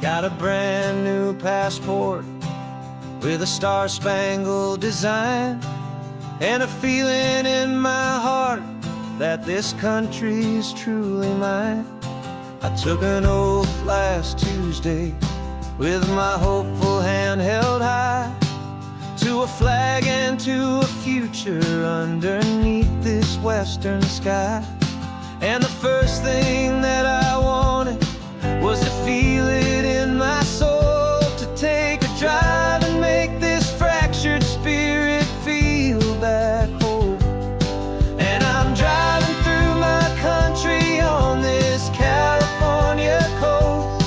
Got a brand new passport with a star-spangled design, and a feeling in my heart that this country's truly mine. I took an oath last Tuesday with my hopeful hand held high, to a flag and to a future underneath this western sky. And the first thing that I wanted was to feel it in my soul, to take a drive and make this fractured spirit feel back home. And I'm driving through my country on this California coast,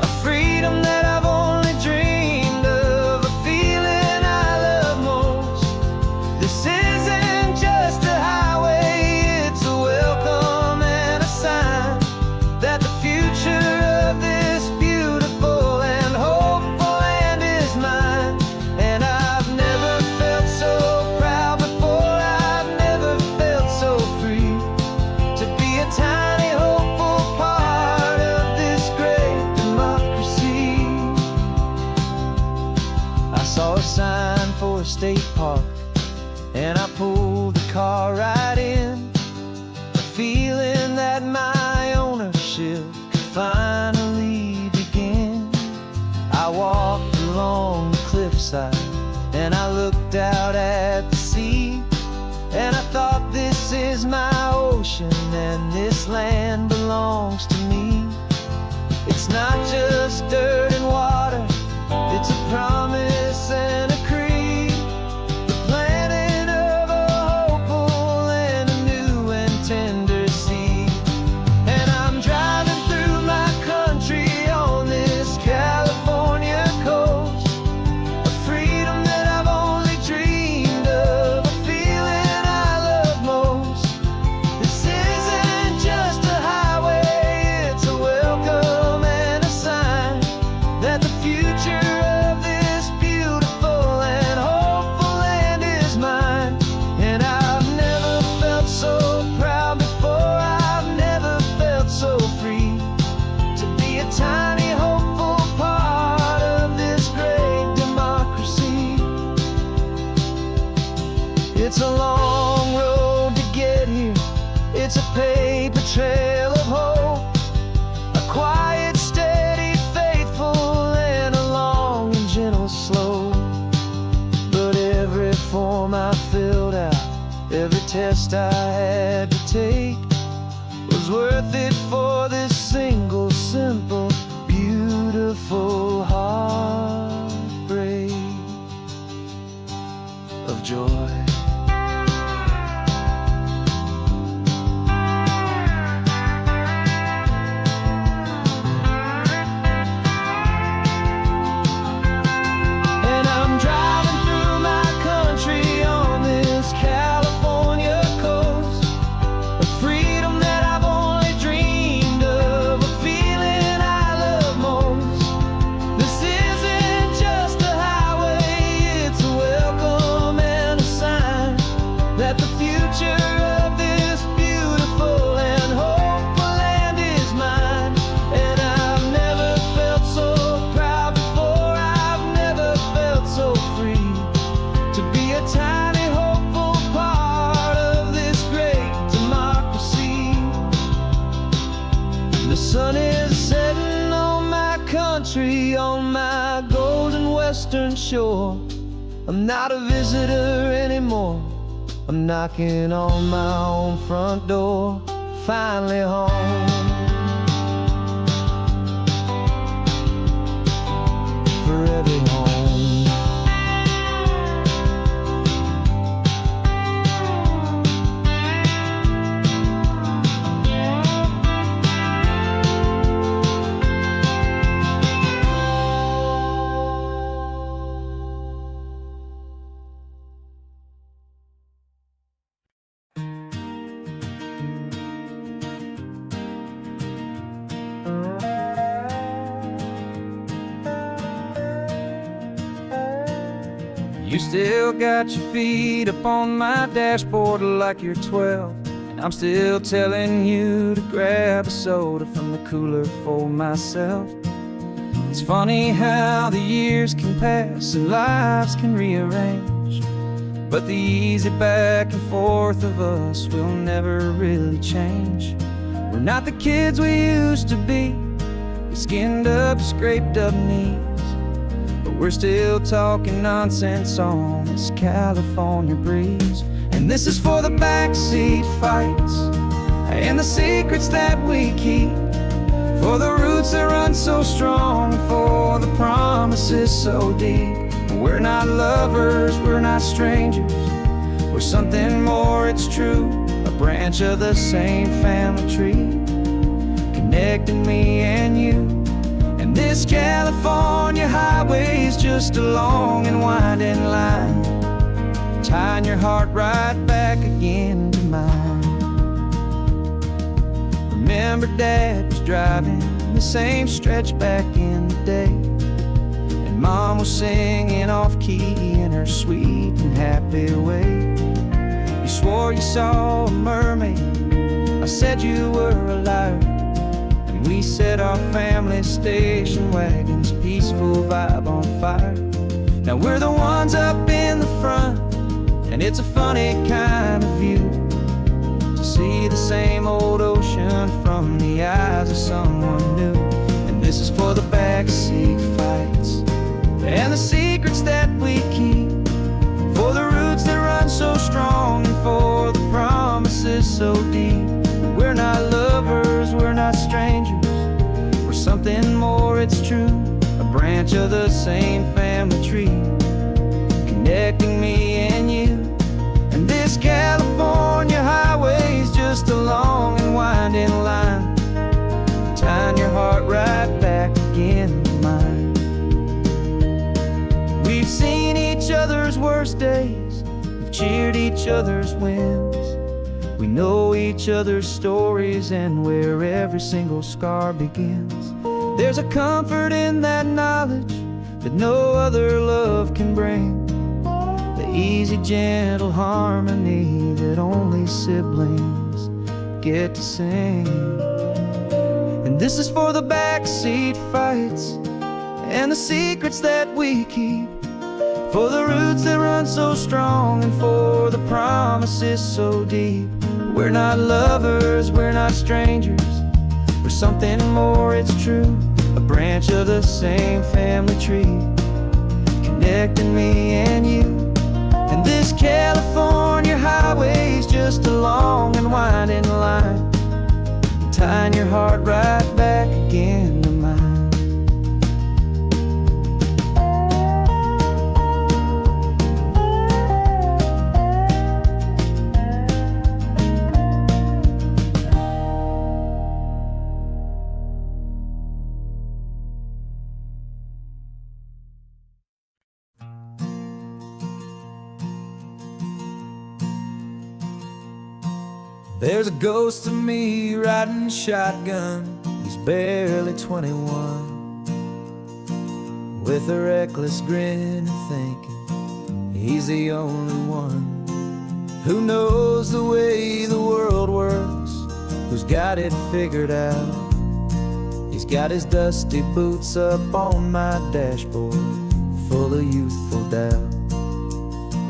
a freedom that I've only dreamed of, a feeling I love most. This isn't just a highway, it's a welcome and a sign that the future of this beautiful and hopeful land is mine. And I've never felt so proud before, I've never felt so free, to be a tiny hopeful part of this great democracy. I saw a sign for a state park, and I pulled the car right in, a feeling that my ownership could finally begin. I walked along the cliffside and I looked out at the sea, and I thought, this is my ocean and this land belongs to me. It's not just dirt and water, it's a promise and a creed, the planting of a hopeful and a new and tender seed. And I'm driving through my country on this California coast, a freedom that I've only dreamed of, a feeling I love most. This isn't just a highway, it's a welcome and a sign that the future of this beautiful and hopeful land is mine. And I've never felt so proud before, I've never felt so free, to be a tiny hopeful part of this great democracy. It's a long road to get here, it's a paper trail of hope, a quiet, steady, faithful, and a long and gentle slope. But every form I filled out, every test I had to take, was worth it for this single, simple, beautiful heartbreak of joy. And I'm driving through my country on this California coast, a freedom that I've only dreamed of, a feeling I love most. This isn't just a highway, it's a welcome and a sign that the future of this beautiful and hopeful land is mine. And I've never felt so proud before, I've never felt so free, to be a tiny hopeful part of this great democracy. The sun is setting on my country, on my golden western shore. I'm not a visitor anymore, I'm knocking on my own front door, finally home. Forever home. You still got your feet up on my dashboard like you're 12, and I'm still telling you to grab a soda from the cooler for myself. funny how the years can pass and lives can rearrange, but the easy back and forth of us will never really change. We're not the kids we used to be, with skinned up, scraped up knees, but we're still talking nonsense on this California breeze. And this is for the backseat fights and the secrets that we keep, for the roots that run so strong, for the promises so deep. We're not lovers, we're not strangers, we're something more, it's true. A branch of the same family tree, connecting me and you. And this California highway's just a long and winding line, tying your heart right back again to mine. Remember Dad was driving the same stretch back in the day, and Mom was singing off-key in her sweet and happy way. You swore you saw a mermaid, I said you were a liar, and we set our family station wagon's peaceful vibe on fire. Now we're the ones up in the front, and it's a funny kind of view to see the same old ocean from the eyes of someone new. And this is for the backseat fights and the secrets that we keep, for the roots that run so strong and for the promises so deep. We're not lovers, we're not strangers, we're something more, it's true. A branch of the same family tree, connecting me and you. And this California highway's just a long and winding line, tying your heart right back again to mine. We've seen each other's worst days, we've cheered each other's wins, we know each other's stories and where every single scar begins. There's a comfort in that knowledge that no other love can bring, the easy, gentle harmony that only siblings get to sing. And this is for the backseat fights and the secrets that we keep, for the roots that run so strong and for the promises so deep. We're not lovers, we're not strangers, we're something more, it's true. A branch of the same family tree, connecting me and you. And this California highway's just a long and winding line, tying your heart right back again to mine. There's a ghost of me riding shotgun, he's barely 21, with a reckless grin and thinking he's the only one who knows the way the world works, who's got it figured out. He's got his dusty boots up on my dashboard, full of youthful doubt.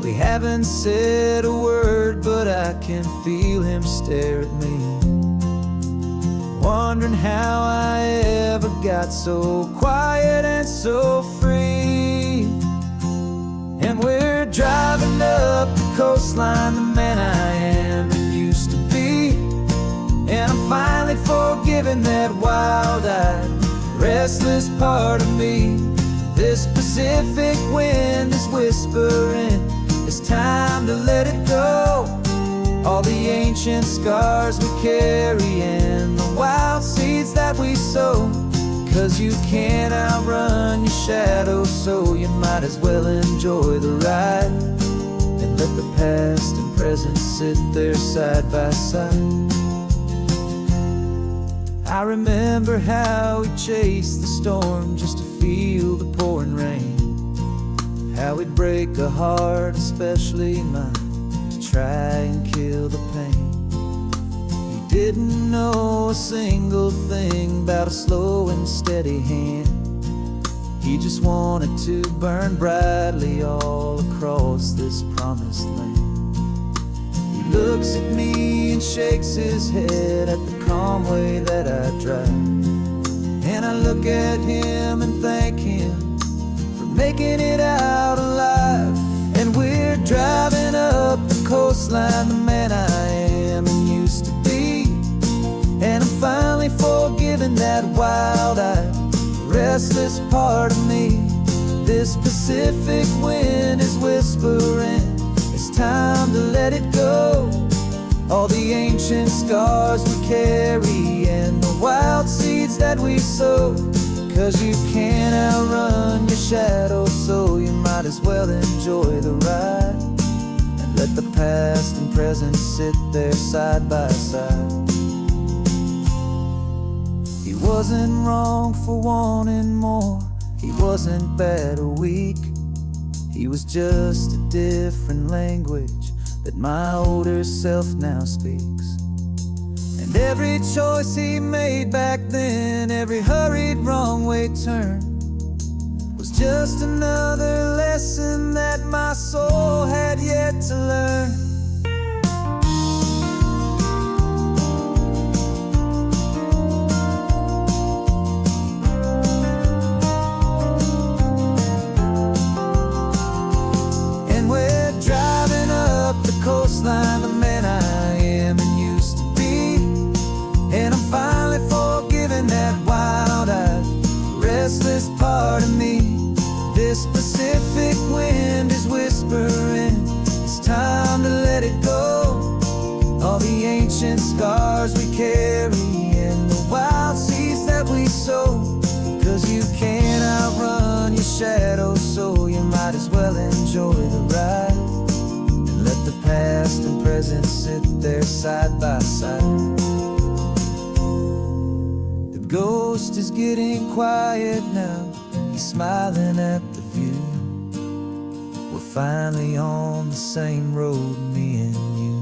We haven't said a word, but I can feel him stare at me, wondering how I ever got so quiet and so free. And we're driving up the coastline, the man I am and used to be, and I'm finally forgiving that wild-eyed, restless part of me. This Pacific wind is whispering, it's time to let it go. All the ancient scars we carry and the wild seeds that we sow, 'cause you can't outrun your shadow, so you might as well enjoy the ride and let the past and present sit there side by side. I remember how we chased the storm just to feel the pouring rain, how we'd break a heart, especially mine, to try and kill the pain. You didn't know a single thing about a slow and steady hand, He just wanted to burn brightly all across this promised land. He looks at me and shakes his head at the calm way that I drive. And I look at him and thank him for making it out alive. And we're driving up the coastline, the man I am and used to be. And I'm finally forgiving that wild-eyed, restless part of me. This Pacific wind is whispering, it's time to let it go. All the ancient scars we carry and the wild seeds that we sow. 'Cause you can't outrun your shadow, so you might as well enjoy the ride. And let the past and present sit there side by side. He wasn't wrong for wanting more. He wasn't bad or weak. He was just a different language that my older self now speaks. And every choice he made back then, every hurried wrong way turn, was just another lesson that my soul had yet to learn. Coastline, the man I am and used to be. And I'm finally forgiving that wild-eyed, restless part of me. This Pacific wind is whispering, it's time to let it go. All the ancient scars we carry and the wild seeds that we sow. 'Cause you can't outrun your shadow, so you might as well enjoy the ride. Let the past and present sit there side by side. The ghost is getting quiet now. He's smiling at the view. We're finally on the same road, me and you.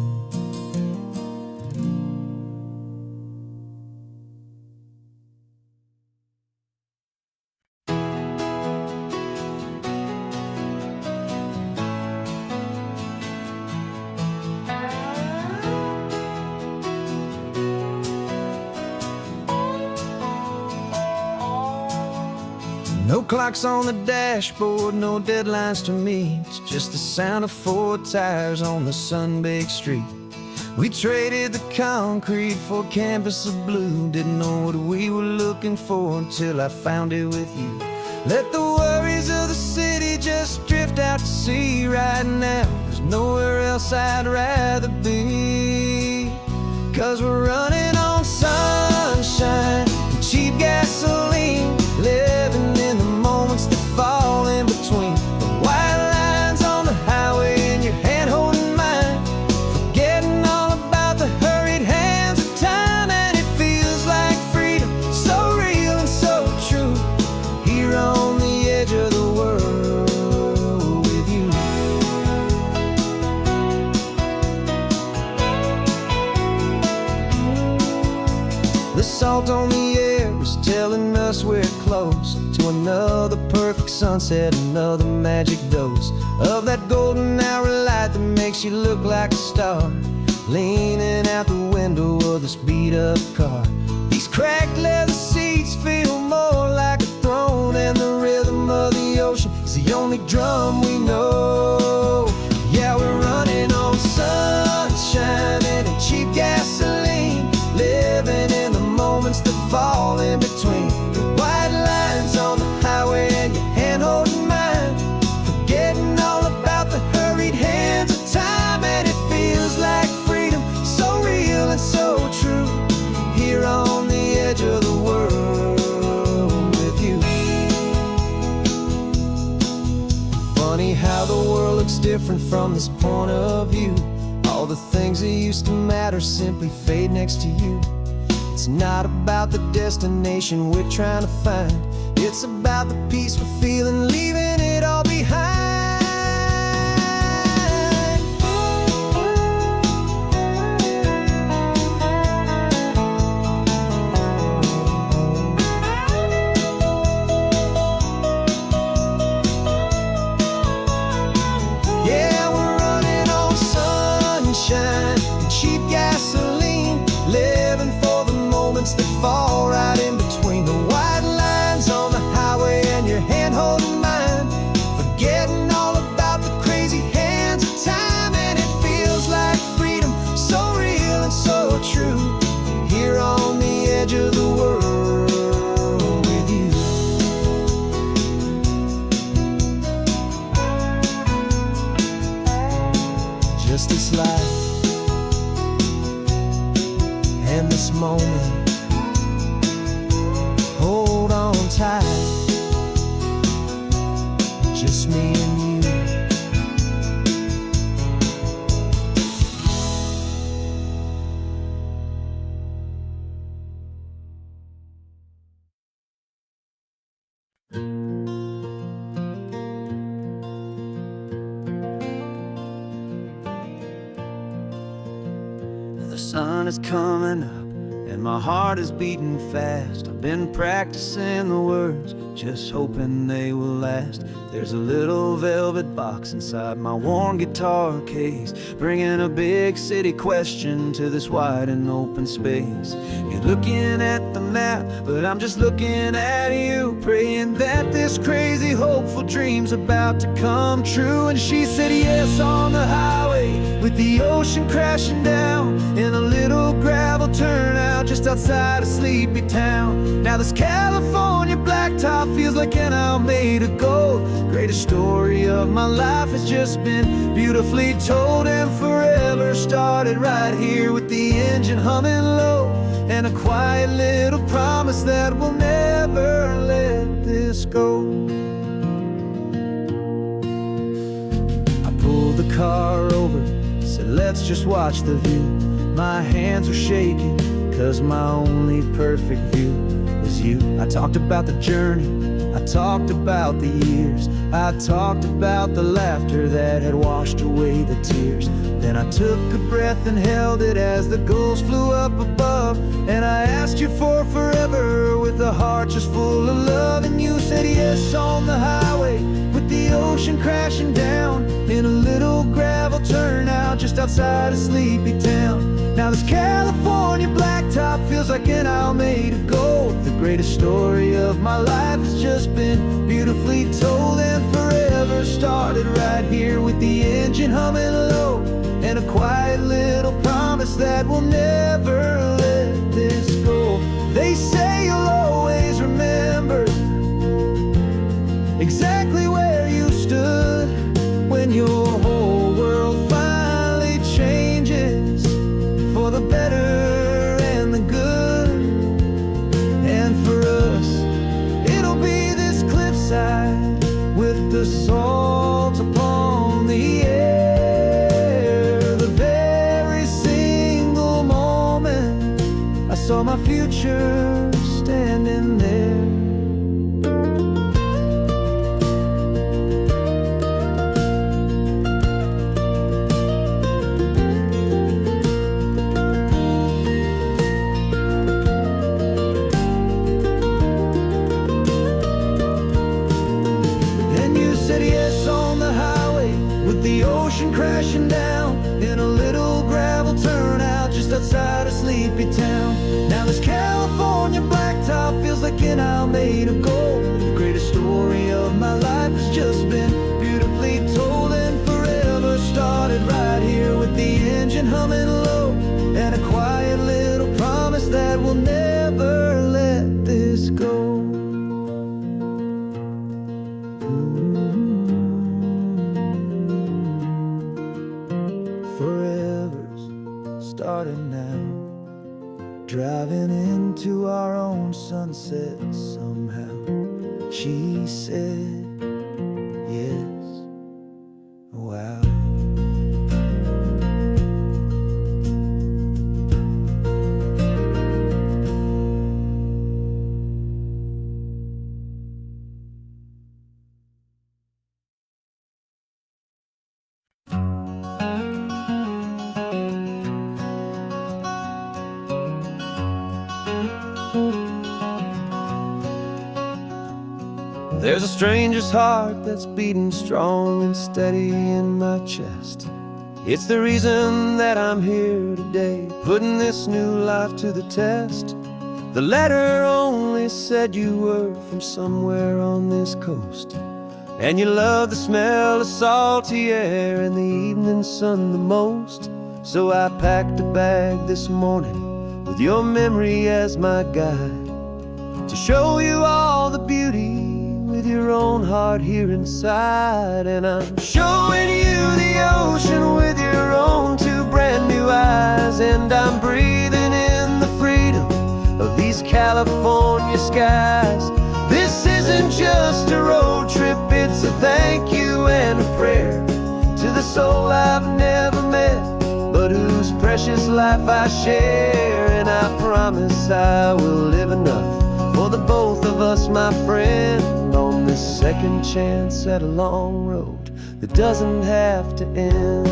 No clocks on the dashboard, no deadlines to meet. It's just the sound of 4 tires on the sun-baked street. We traded the concrete for a canvas of blue. Didn't know what we were looking for until I found it with you. Let the worries of the city just drift out to sea right now. There's nowhere else I'd rather be. 'Cause we're running on sunshine and cheap gasoline, living in the moments that fall in between. The white lines on the highway and your hand holding mine, forgetting all about the hurried hands of time. And it feels like freedom, so real and so true, here on the edge of the world with you. The salt on the air is telling us we're close to another perfect sunset, another magic dose of that golden hour light that makes you look like a star, leaning out the window of this beat-up car. These cracked leather seats feel more like a throne, and the rhythm of the ocean is the only drum we know. Yeah, we're running on sunshine and cheap gasoline, living in the moments that fall in between. The white lines on the highway and your hand holding mine, forgetting all about the hurried hands of time. And it feels like freedom, so real and so true, here on the edge of the world with you. Funny how the world looks different from this point of view. All the things that used to matter simply fade next to you. It's not about the destination we're trying to find, it's about the peace we're feeling, leaving it all behind. just this life and this moment. Hold on tight, just me and you. The sun is coming up and my heart is beating fast. I've been practicing the words, just hoping they will last. There's a little velvet box inside my worn guitar case, bringing a big city question to this wide and open space. You're looking at the map, but I'm just looking at you, praying that this crazy hopeful dream's about to come true. And she said yes on the highway, with the ocean crashing down in a little gravel turnout just outside a sleepy town. Now this California blacktop feels like an isle made of gold. Greatest story of my life has just been beautifully told, and forever started right here with the engine humming low, and a quiet little promise that we'll never let this go. I pulled the car over, said let's just watch the view. My hands were shaking, cause my only perfect view was you. I talked about the journey, I talked about the years, I talked about the laughter that had washed away the tears. Then I took a breath and held it as the gulls flew up above, and I asked you for forever with a heart just full of love. And you said yes on the highway, with the ocean crashing down in a little gravel turnout just outside a sleepy town. Now this California blacktop feels like an isle made of gold. The greatest story of my life has just been beautifully told, and forever started right here with the engine humming low, and a quiet little promise that we'll never let this go. They say you'll always remember exactly where you stood when your whole world finally changes for the better and the good. And for us, it'll be this cliffside with the salt upon the air. The very single moment I saw my future standing there. Crashing down in a little gravel turnout just outside a sleepy town. Now this California blacktop feels like an isle made of gold. The greatest story of my life has just been beautifully told, and forever started right here with the engine humming low, and a quiet little promise that we'll never let this go. Starting now, driving into our own sunset somehow. She said yes, wow. There's a stranger's heart that's beating strong and steady in my chest. It's the reason that I'm here today, putting this new life to the test. The letter only said you were from somewhere on this coast, and you love the smell of salty air and the evening sun the most. So I packed a bag this morning with your memory as my guide, to show you all the beauty with your own heart here inside. And I'm showing you the ocean with your own and I'm breathing in the freedom of these California skies. This isn't just a road trip, it's a thank you and a prayer to the soul I've never met, but whose precious life I share. And I promise I will live enough for the both of us, my friend, on this second chance at a long road that doesn't have to end.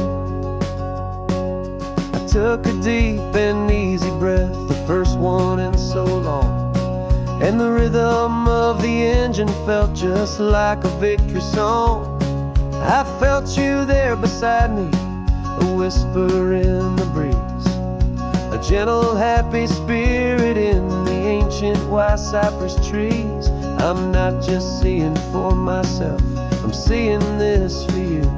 I took a deep and easy breath, the first one in so long, and the rhythm of the engine felt just like a victory song. I felt you there beside me, a whisper in the breeze, a gentle, happy spirit in the ancient white cypress trees. I'm not just seeing for myself, I'm seeing this for you.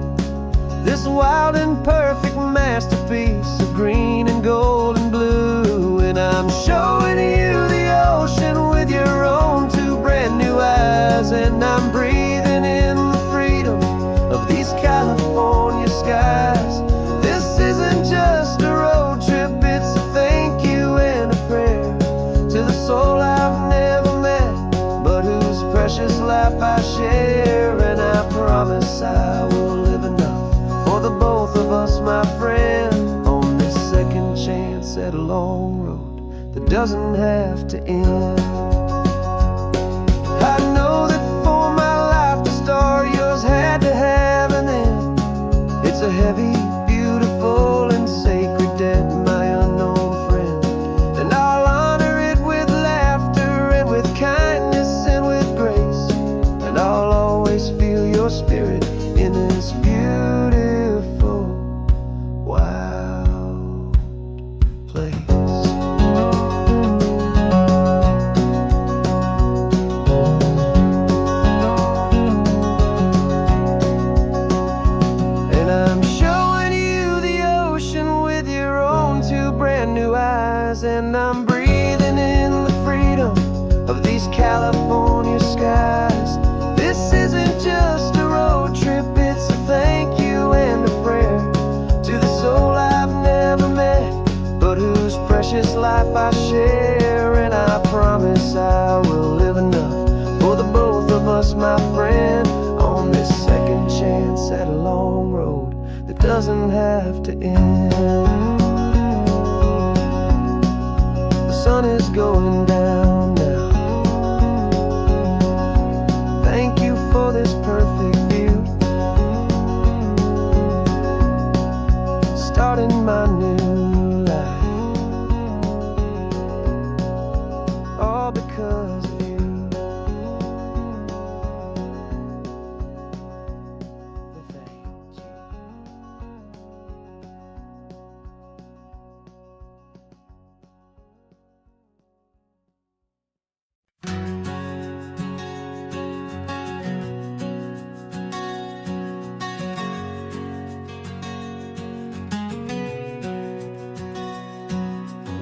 This wild and perfect masterpiece of green and gold and blue. And I'm showing you the ocean with your own two brand new eyes. And I'm breathing in the freedom of these California skies. This isn't just a road trip, it's a thank you and a prayer to the soul I've never met, but whose precious life I share. And I promise I will live enough for the both of us, my friend, on this second chance at a long road that doesn't have to end. I know that for my life to start, yours had to have an end. It's a heavy, beautiful, and sacred debt, my unknown friend, and I'll honor it with laughter and with kindness and with grace. And I'll always feel your spirit in this beautiful, wild place. And I'm showing you the ocean with your own two brand new eyes. And I'm breathing in the freedom of these California skies. This isn't just a road trip, it's a thank you and a prayer to the soul I've never met, but whose precious life I share. And I promise I will live enough for the both of us, my friend, on this second chance at a long road that doesn't have to end. The sun is going down now. Thank you for this perfect view, starting my new life, all because of you. Thank you.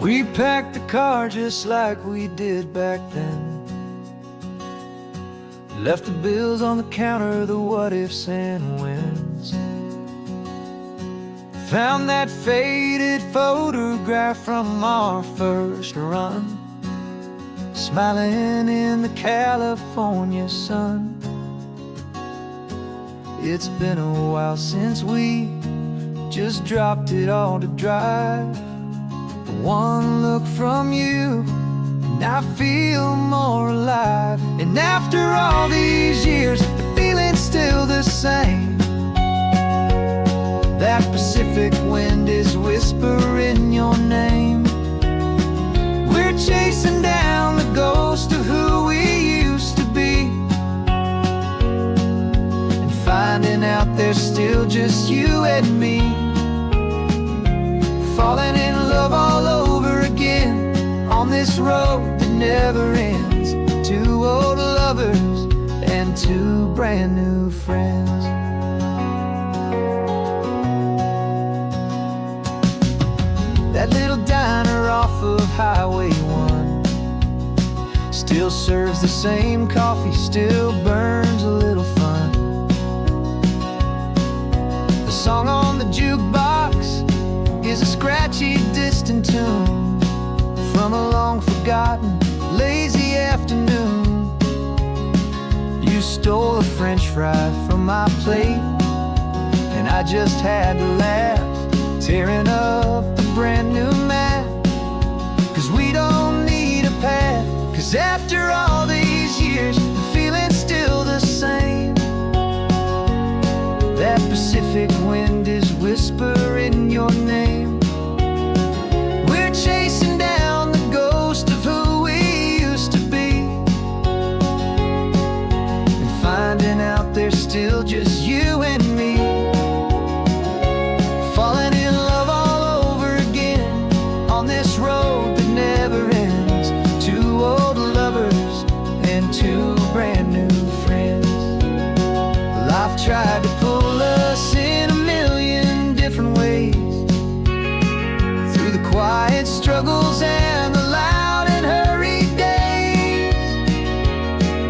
We packed the car just like we did back then. Left the bills on the counter, the what ifs and whens. Found that faded photograph from our first run, smiling in the California sun. It's been a while since we just dropped it all to drive. One look from you and I feel more alive. And after all these years, the feeling's still the same. That Pacific wind is whispering your name. We're chasing down the ghost of who we used to be, and finding out there's still just you and me. Falling in love all over again on this road that never ends. Two old lovers and two brand new friends. That little diner off of Highway 1 still serves the same coffee, still burns a little fun. The song on the jukebox is a scratchy, distant tune from a long-forgotten, lazy afternoon. You stole a French fry from my plate, and I just had to laugh, tearing up a brand new map. 'Cause we don't need a path, 'cause after all these years, the feeling's still the same. That Pacific wind is whispering your name. We're chasing down the ghost of who we used to be, and finding out there's still just you and me. Falling in love all over again on this road that never ends. Two old lovers and two brand new friends. Life tried to pull us in a million different ways, through the quiet struggles and the loud and hurried days.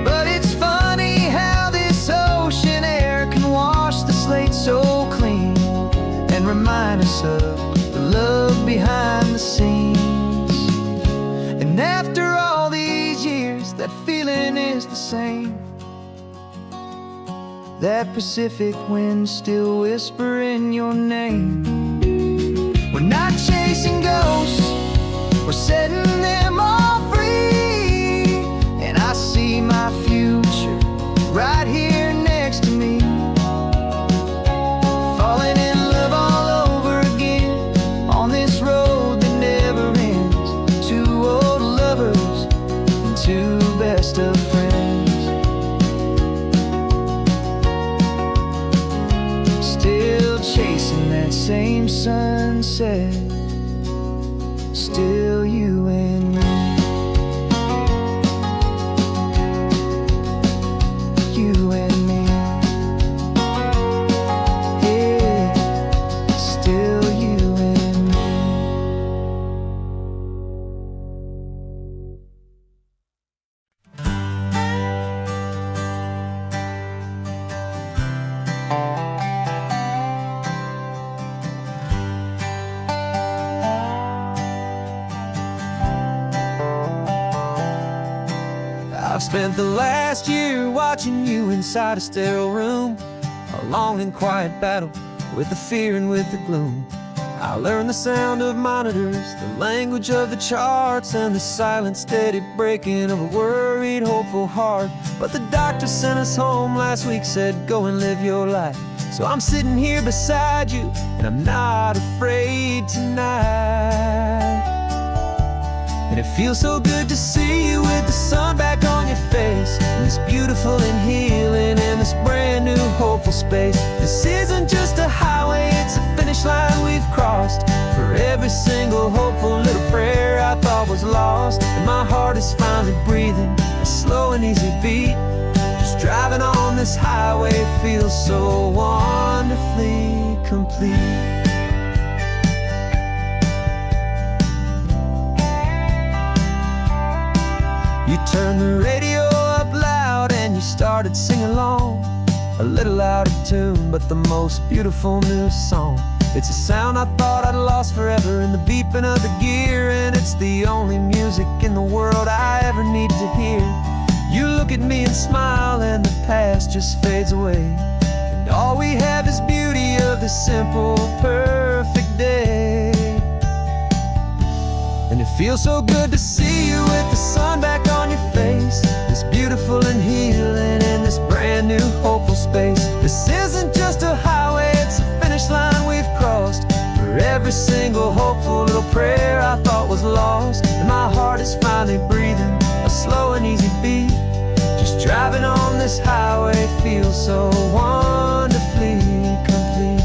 But it's funny how this ocean air can wash the slate so clean, and remind us of the love behind the scenes. And after all these years, that feeling is the same. That Pacific wind still whispering your name. We're not chasing ghosts, we're setting them all free. And I see my future right here next to me. Falling in love all over again on this road that never ends. Two old lovers and two best of friends. Still chasing that same sunset, still you and me. You and me. Yeah, still you and me. I've spent the last year watching you inside a sterile room, a long and quiet battle with the fear and with the gloom. I learned the sound of monitors, the language of the charts, and the silent, steady breaking of a worried, hopeful heart. But the doctor sent us home last week, said go and live your life. So I'm sitting here beside you, and I'm not afraid tonight. And it feels so good to see you with the sun back on your face, and this beautiful and healing in this brand new hopeful space. This isn't just a highway, it's a finish line we've crossed. For every single hopeful little prayer I thought was lost, and my heart is finally breathing a slow and easy beat. Just driving on this highway feels so wonderfully complete. You turned the radio up loud and you started singing along, a little out of tune, but the most beautiful new song. It's a sound I thought I'd lost forever in the beeping of the gear, and it's the only music in the world I ever need to hear. You look at me and smile, and the past just fades away, and all we have is beauty of this simple, perfect day. And it feels so good to see you with the sun back on your face, this beautiful and healing in this brand new hopeful space. This isn't just a highway, it's a finish line we've crossed. For every single hopeful little prayer I thought was lost, and my heart is finally breathing a slow and easy beat. Just driving on this highway feels so wonderfully complete.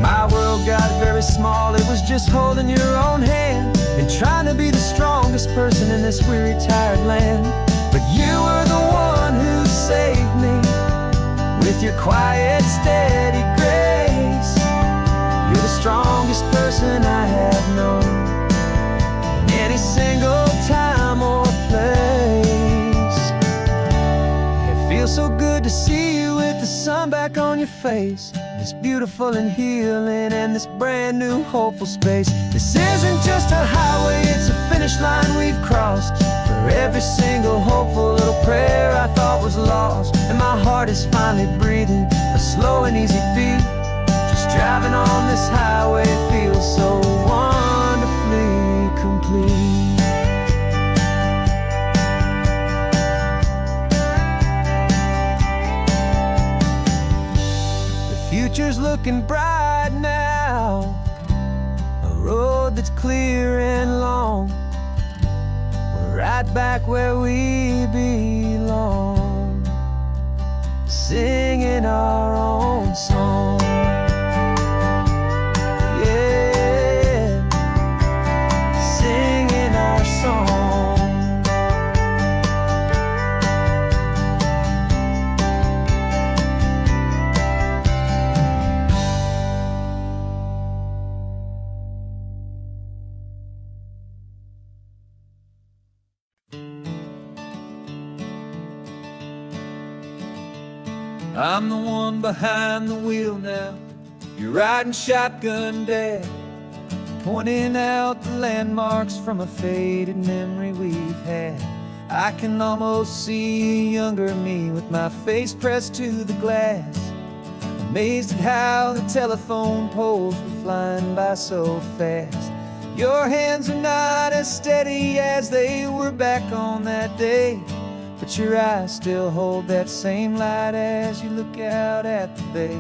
My world got very small, it was just holding your own hand and trying to be the strongest person in this weary, tired land. But you were the one who saved me with your quiet, steady grace. You're the strongest person I have known in any single time or place. It feels so good good to see you with the sun back on your face. It's beautiful and healing and this brand new hopeful space. This isn't just a highway, it's a finish line we've crossed. For every single hopeful little prayer I thought was lost. And my heart is finally breathing a slow and easy beat. Just driving on this highway feels so wonderfully complete. Future's looking bright now, a road that's clear and long. We're right back where we belong, singing our own song. Yeah, singing our song. I'm the one behind the wheel now. You're riding shotgun, Dad, pointing out the landmarks from a faded memory we've had. I can almost see a younger me with my face pressed to the glass, amazed at how the telephone poles were flying by so fast. Your hands are not as steady as they were back on that day, but your eyes still hold that same light as you look out at the bay.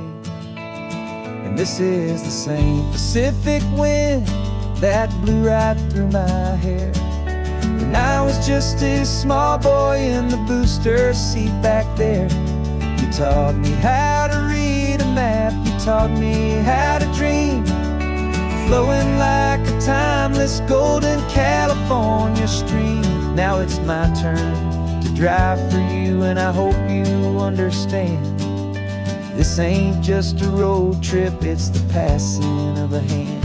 And this is the same Pacific wind that blew right through my hair when I was just a small boy in the booster seat back there. You taught me how to read a map, you taught me how to dream, flowing like a timeless golden California stream. Now it's my turn to drive for you, and I hope you understand. This ain't just a road trip, it's the passing of a hand.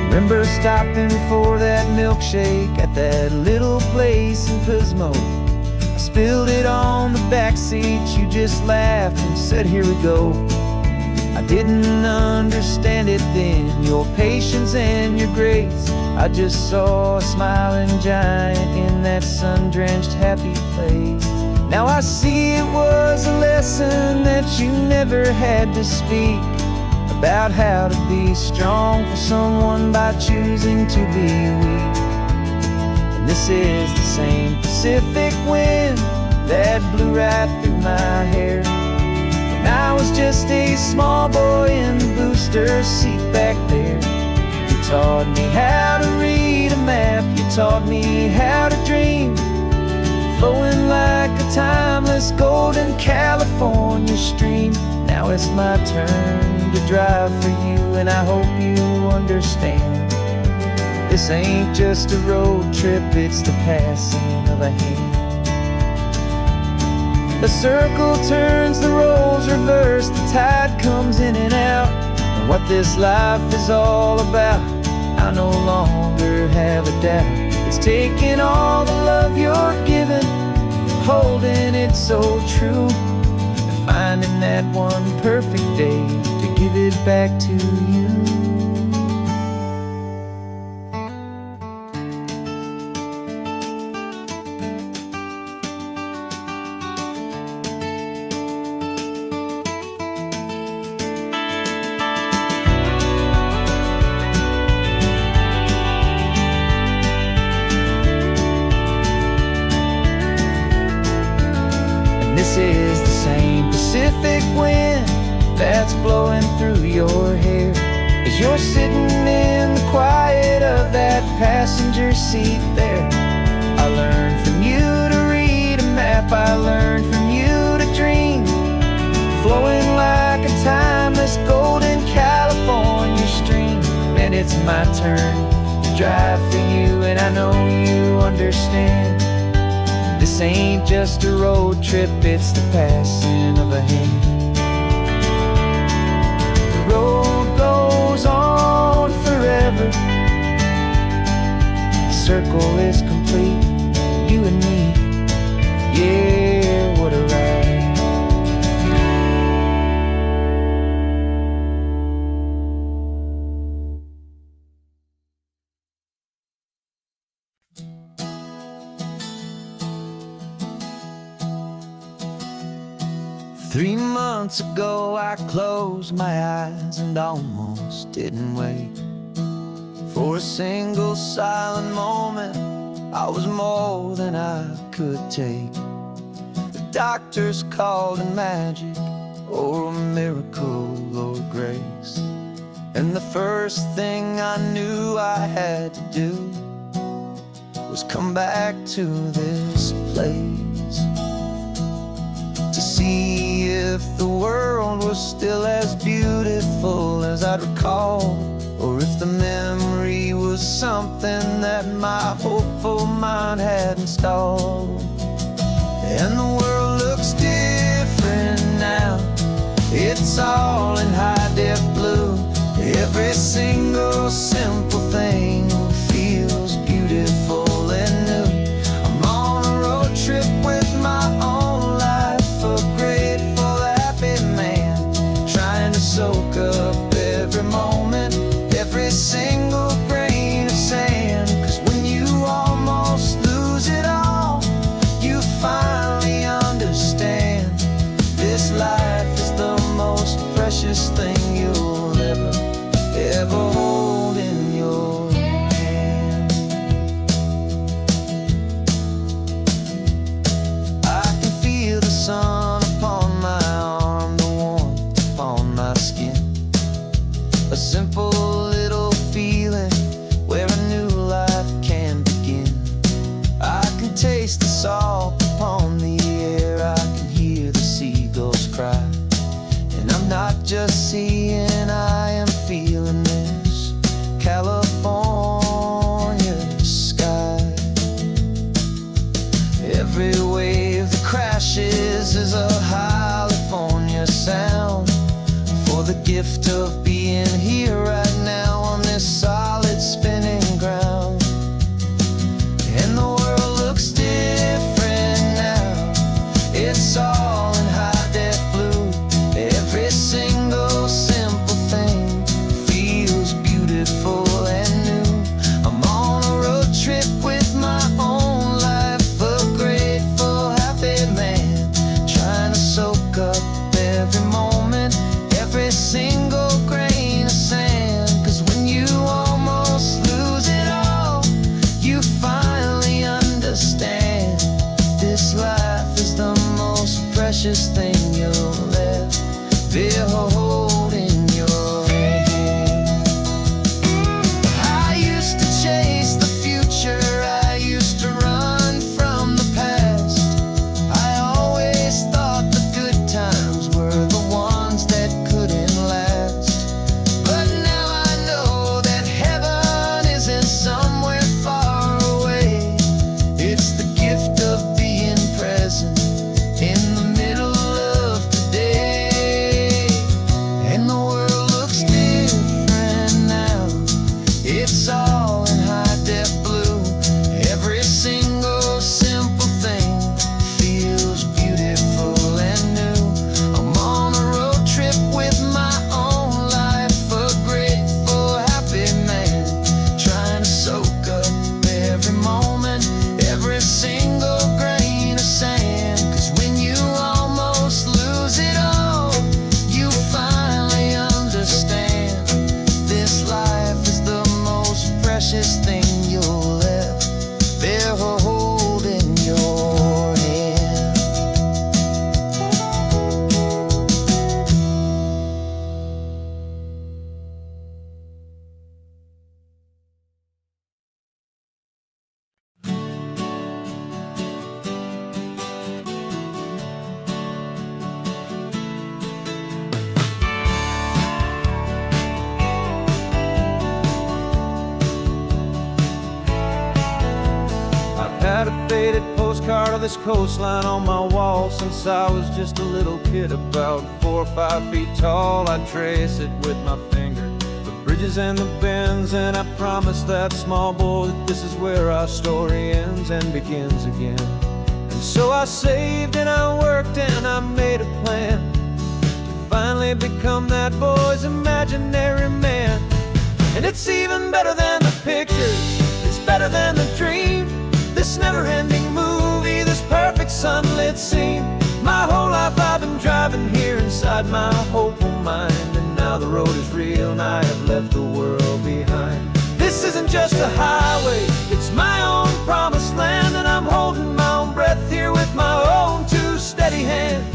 Remember stopping for that milkshake at that little place in Pismo? I spilled it on the back seat, you just laughed and said, "Here we go." I didn't understand it then, your patience and your grace. I just saw a smiling giant in that sun-drenched happy place. Now I see it was a lesson that you never had to speak, about how to be strong for someone by choosing to be weak. And this is the same Pacific wind that blew right through my hair when I was just a small boy in the booster seat back there. You taught me how to read a map, you taught me how to dream, flowing like a timeless golden California stream. Now it's my turn to drive for you, and I hope you understand. This ain't just a road trip, it's the passing of a hand. The circle turns, the roles reverse, the tide comes in and out. And what this life is all about, I no longer have a doubt. It's taking all the love you're giving, holding it so true, and finding that one perfect day to give it back to you. This is the same Pacific wind that's blowing through your hair as you're sitting in the quiet of that passenger seat there. I learned from you to read a map, I learned from you to dream, flowing like a timeless golden California stream. And it's my turn to drive for you, and I know you understand. This ain't just a road trip, it's the passing of a hand. The road goes on forever, the circle is complete. You and me. Yeah, what a ride. 3 months ago I closed my eyes and almost didn't wake. For a single silent moment I was more than I could take. The doctors called it magic, or a miracle, or grace. And the first thing I knew I had to do was come back to this place, to see if the world was still as beautiful as I'd recall, or if the memory was something that my hopeful mind had installed. And the world looks different now. It's all in high-def blue. Every single simple thing feels beautiful and new. I'm on a road trip with my own life, a grateful, happy man, trying to soak up every moment, every single grain of sand. 'Cause when you almost lose it all, you finally understand this life is the most precious thing you'll ever hold in your hand. I can feel the sun upon my arm, the warmth upon my skin, a simple little feeling where a new life can begin. I can taste the salt upon the air, I can hear the seagulls cry, and I'm not just seeing, I am feeling this California sky. Every wave that crashes is a California sound, for the gift of being here right now on this solid spinning ground. And the world looks different now. It's all in high-def blue. Every single simple thing feels beautiful and new. I'm on a road trip with my own life, a grateful, happy man, trying to soak up every moment, every single grain of sand. 'Cause when you almost lose it all, you finally understand this life is the most precious thing you'll ever hold in your hand. I used to chase the future, I used to run from the past. I always thought the good times were the ones that couldn't last. But now I know that heaven isn't somewhere far away. It's the gift of being present in the middle of today. And the world looks different now. It's all in high-def blue. Every single simple thing feels beautiful and new. I'm on a road trip with my own life, a grateful, happy man, trying to soak up every moment, every single grain of sand. 'Cause when you almost lose it all, you finally understand this life is the most precious thing you'll ever hold in your hand. I've had a faded postcard of this coastline on my wall since I was just a little kid, about 4 or 5 feet tall. I trace it with my finger, the bridges and the bends, and I promised that small boy that this is where our story ends and begins again. And so I saved and I worked and I made a plan to finally become that boy's imaginary man. And it's even better than the pictures, it's better than the dream, this never-ending movie, this perfect sunlit scene. My whole life I've been driving here inside my hopeful mind, and now the road is real and I have left the world behind. This isn't just a highway, it's my own promised land, and I'm holding my own breath here with my own two steady hands.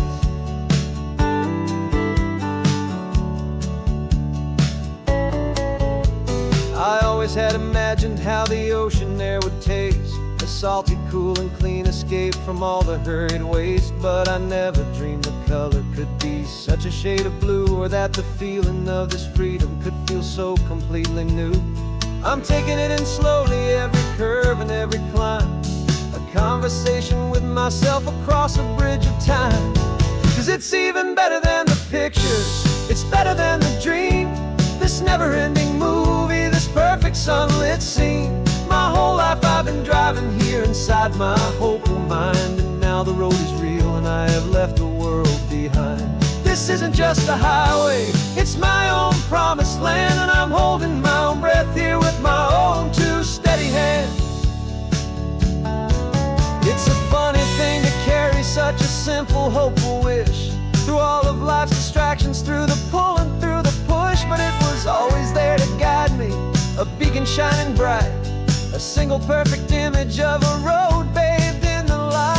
I always had imagined how the ocean air would taste, a salty, cool and clean escape from all the hurried waste. But I never dreamed the color could be such a shade of blue, or that the feeling of this freedom could feel so completely new. I'm taking it in slowly, every curve and every climb, a conversation with myself across a bridge of time. 'Cause it's even better than the pictures, it's better than the dream, this never-ending movie, this perfect sunlit scene. My whole life I've been driving here inside my hopeful mind, and now the road is real and I have left the world behind. This isn't just a highway, it's my own promised land, and I'm holding my own breath here with my own two steady hands. It's a funny thing to carry such a simple, hopeful wish through all of life's distractions, through the pull and through the push, but it was always there to guide me, a beacon shining bright, a single perfect image of a road bathed in the light.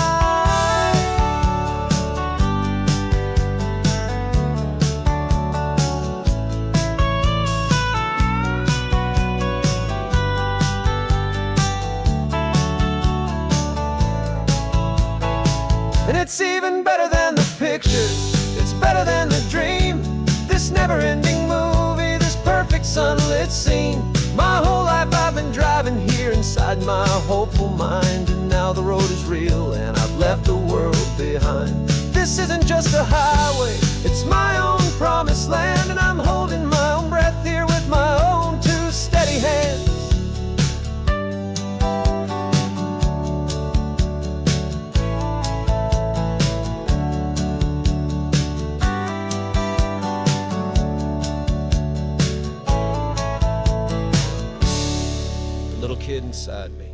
And it's even better than the pictures, it's better than the dream, this never-ending movie, this perfect sunlit scene. My whole life I've been driving here inside my hopeful mind, and now the road is real and I've left the world behind. This isn't just a highway, it's my own promised land, and I'm holding my own breath here with my own two steady hands. Little kid inside me.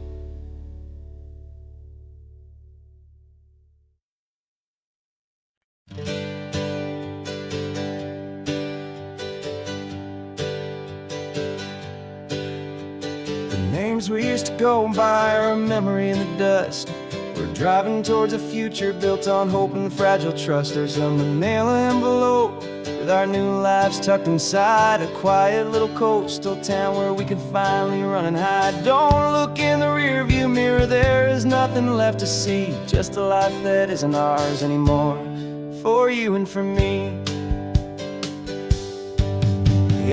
The names we used to go by are a memory in the dust. We're driving towards a future built on hope and fragile trust. There's a manila envelope with our new lives tucked inside, a quiet little coastal town where we can finally run and hide. Don't look in the rearview mirror, there is nothing left to see, just a life that isn't ours anymore, for you and for me.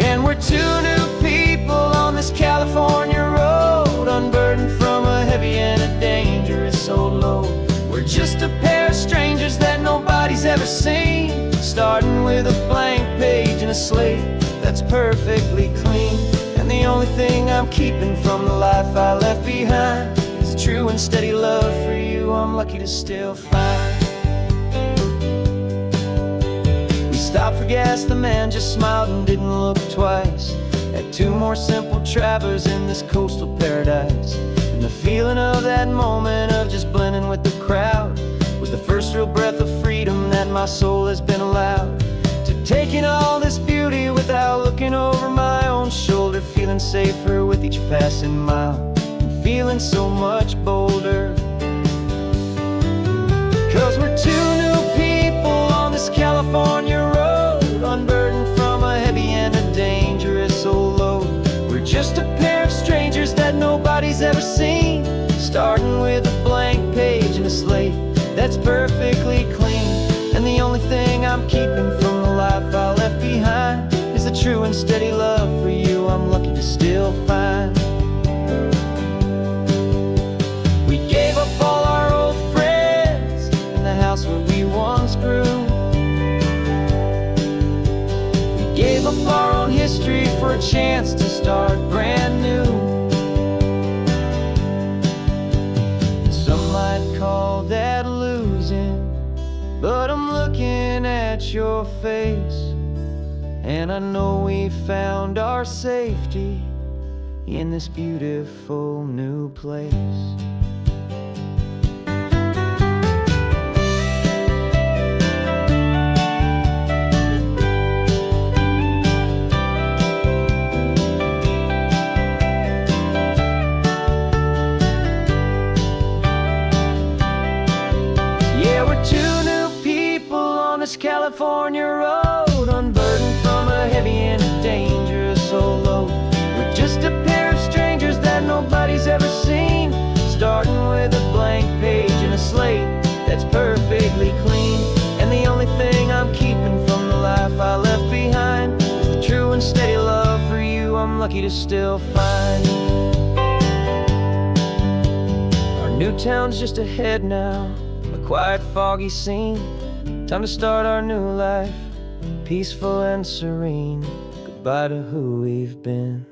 And we're two new people on this California road, unburdened from a heavy and a dangerous old load. We're just a pair of strangers that nobody's ever seen, starting with a blank page and a slate that's perfectly clean. And the only thing I'm keeping from the life I left behind is a true and steady love for you I'm lucky to still find. We stopped for gas, the man just smiled and didn't look twice at two more simple travelers in this coastal paradise. And the feeling of that moment of just blending with the crowd was the first real breath of freedom that my soul has been allowed to take in all this beauty without looking over my own shoulder, feeling safer with each passing mile and feeling so much bolder. 'Cause we're two new people on this California road, unburdened from a heavy and a dangerous old load. We're just a pair of strangers that nobody's ever seen, starting with a blank page and a slate that's perfectly clean. And the only thing I'm keeping from the life I left behind is the true and steady love for you I'm lucky to still find. We gave up all our old friends and the house where we once grew. We gave up our own history for a chance But I'm looking at your face, and I know we found our safety in this beautiful new place. Yeah, we're two new people on this California road, unburdened from a heavy and dangerous old load. We're just a pair of strangers that nobody's ever seen, starting with a blank page and a slate that's perfectly clean. And the only thing I'm keeping from the life I left behind is the true and steady love for you I'm lucky to still find. Our new town's just ahead now, a quiet, foggy scene. Time to start our new life, peaceful and serene. Goodbye to who we've been.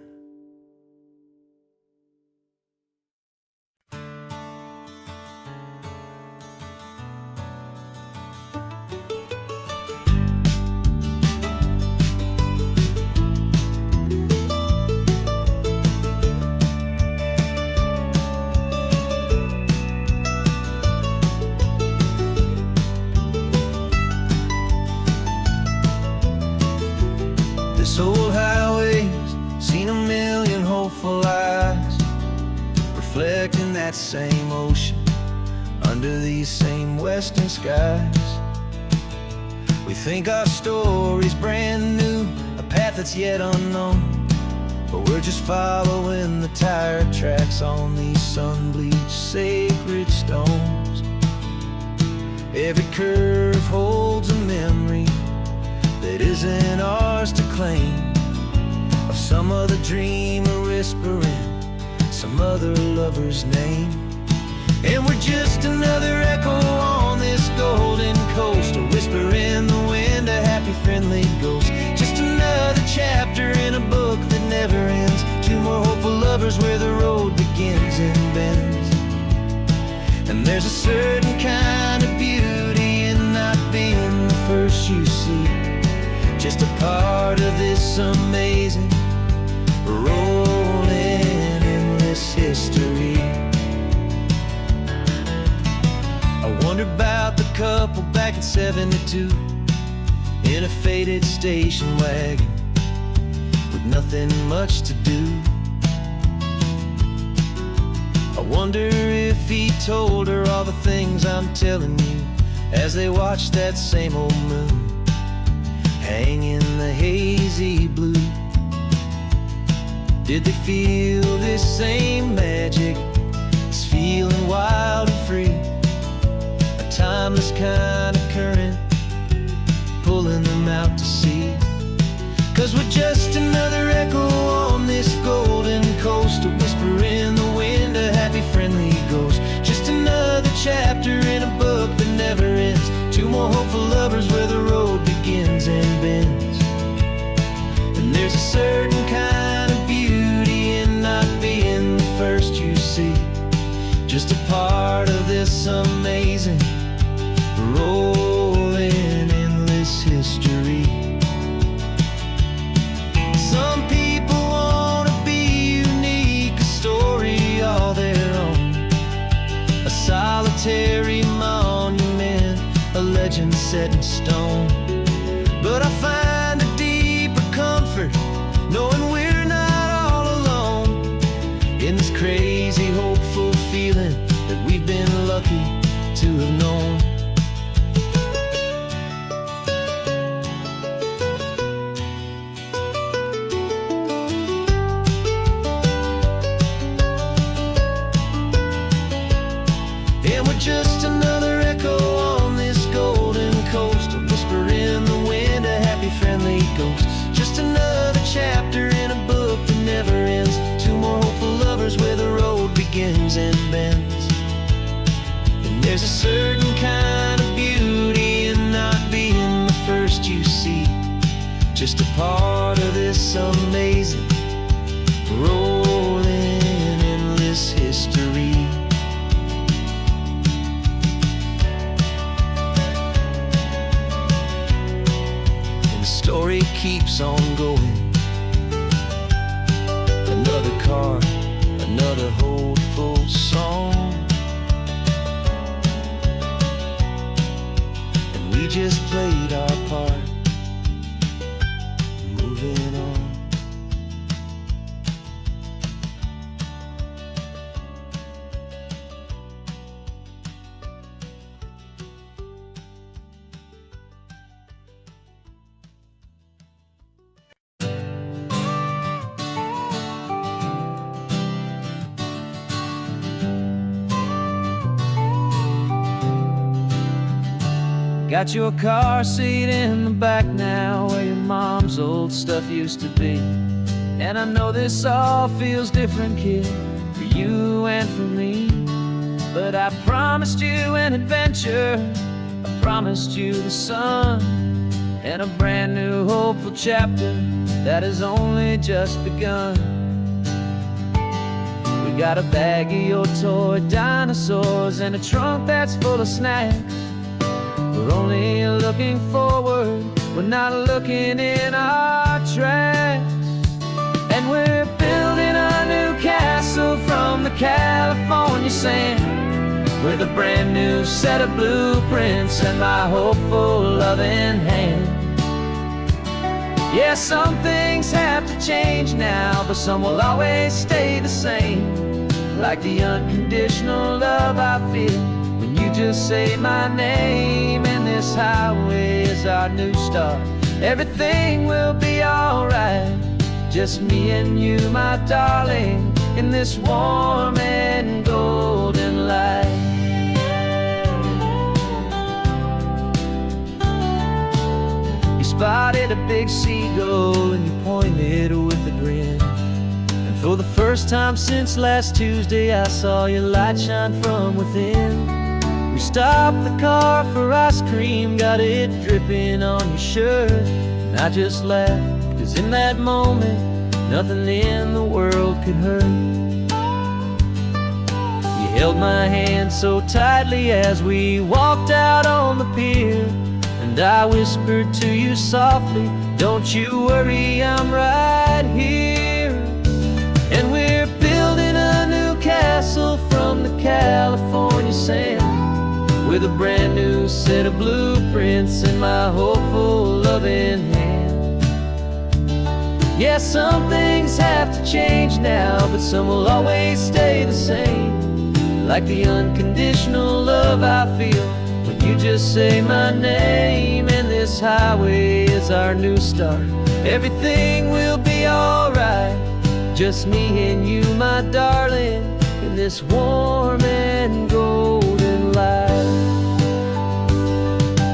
This old highway's seen a million hopeful eyes, reflecting that same ocean under these same western skies. We think our story's brand new, a path that's yet unknown, but we're just following the tire tracks on these sun-bleached sacred stones. Every curve holds a memory that isn't ours to claim, of some other dreamer whispering some other lover's name. And we're just another echo on this golden coast, a whisper in the wind, a happy friendly ghost. Just another chapter in a book that never ends, two more hopeful lovers where the road begins and bends. And there's a certain kind of beauty in not being the first you see, just a part of this amazing, rolling, endless history. I wonder about the couple back in '72 in a faded station wagon with nothing much to do. I wonder if he told her all the things I'm telling you as they watched that same old moon hang in the hazy blue. Did they feel this same magic, this feeling wild and free, a timeless kind of current pulling them out to sea? 'Cause we're just another echo on this golden coast, a whisper in the wind, a happy friendly ghost. Just another chapter in a book that never ends, two more hopeful lovers where the road begins and bends. And there's a certain kind of beauty in not being the first you see, just a part of this amazing, rolling, endless history. Some people wanna be unique, a story all their own, a solitary monument, a legend set in stone. But I find a deeper comfort knowing we're not all alone in this crazy, hopeful feeling that we've been lucky to have known. And we're just another echo on this golden coast, a whisper in the wind, a happy friendly ghost. Just another chapter in a book that never ends, two more hopeful lovers where the road begins and bends. And there's a certain kind of beauty in not being the first you see, just a part of this amazing, rolling, endless history. keeps on going. Another car, another hopeful song, and we just played our part, moving on. Got your car seat in the back now, where your mom's old stuff used to be. And I know this all feels different, kid, for you and for me. But I promised you an adventure, I promised you the sun, and a brand new hopeful chapter that has only just begun. We got a bag of your toy dinosaurs and a trunk that's full of snacks. We're only looking forward, we're not looking in our tracks. And we're building a new castle from the California sand, with a brand new set of blueprints and my hopeful loving hand. Yeah, some things have to change now, but some will always stay the same. Like the unconditional love I feel when you just say my name. And this highway is our new start. Everything will be alright, just me and you, my darling, in this warm and golden light. You spotted a big seagull and you pointed with a grin. And for the first time since last Tuesday, I saw your light shine from within. We stopped the car for ice cream, got it dripping on your shirt. And I just laughed, 'cause in that moment, nothing in the world could hurt. You held my hand so tightly as we walked out on the pier, and I whispered to you softly, don't you worry, I'm right here. And we're building a new castle from the California sand, with a brand new set of blueprints in my hopeful loving hand. Yeah, some things have to change now, but some will always stay the same. Like the unconditional love I feel when you just say my name. And this highway is our new start. Everything will be alright, just me and you, my darling, in this warm and golden light.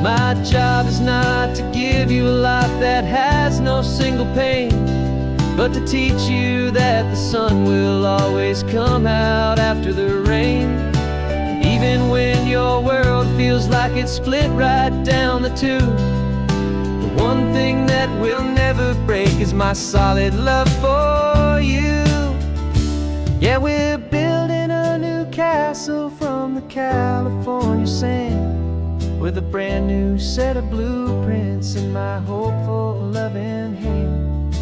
My job is not to give you a life that has no single pain, but to teach you that the sun will always come out after the rain. Even when your world feels like it's split right down the two, the one thing that will never break is my solid love for you. Yeah, we're building a new castle from the California sand, with a brand new set of blueprints in my hopeful loving hand.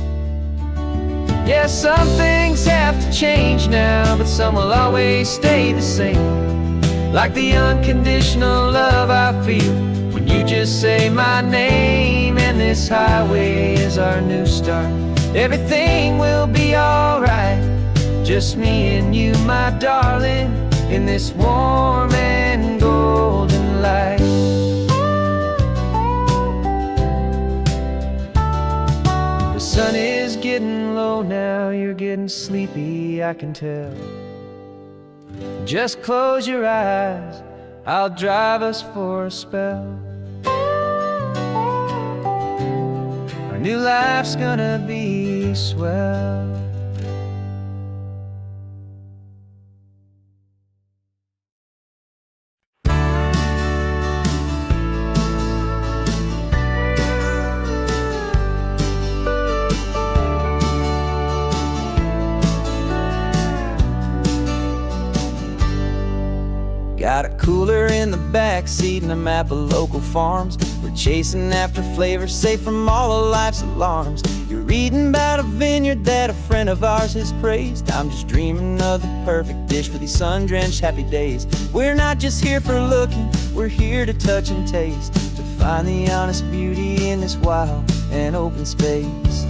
Yeah, some things have to change now, but some will always stay the same. Like the unconditional love I feel when you just say my name. And this highway is our new start. Everything will be alright, just me and you, my darling, in this warm and golden light. The sun is getting low now, you're getting sleepy, I can tell. Just close your eyes, I'll drive us for a spell. Our new life's gonna be swell. Got a cooler in the back seat and a map of local farms. We're chasing after flavors safe from all of life's alarms. You're reading about a vineyard that a friend of ours has praised. I'm just dreaming of the perfect dish for these sun-drenched happy days. We're not just here for looking, we're here to touch and taste, to find the honest beauty in this wild and open space.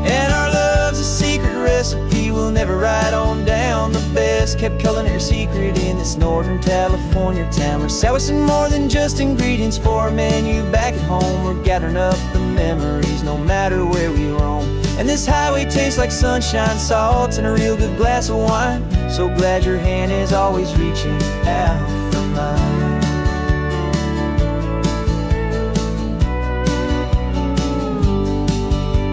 And our love's a secret recipe we'll never write on down. The best kept culinary secret in this Northern California town. We're sourcing more than just ingredients for a menu back at home. We're gathering up the memories no matter where we roam. And this highway tastes like sunshine, salt, and a real good glass of wine. So glad your hand is always reaching out for mine.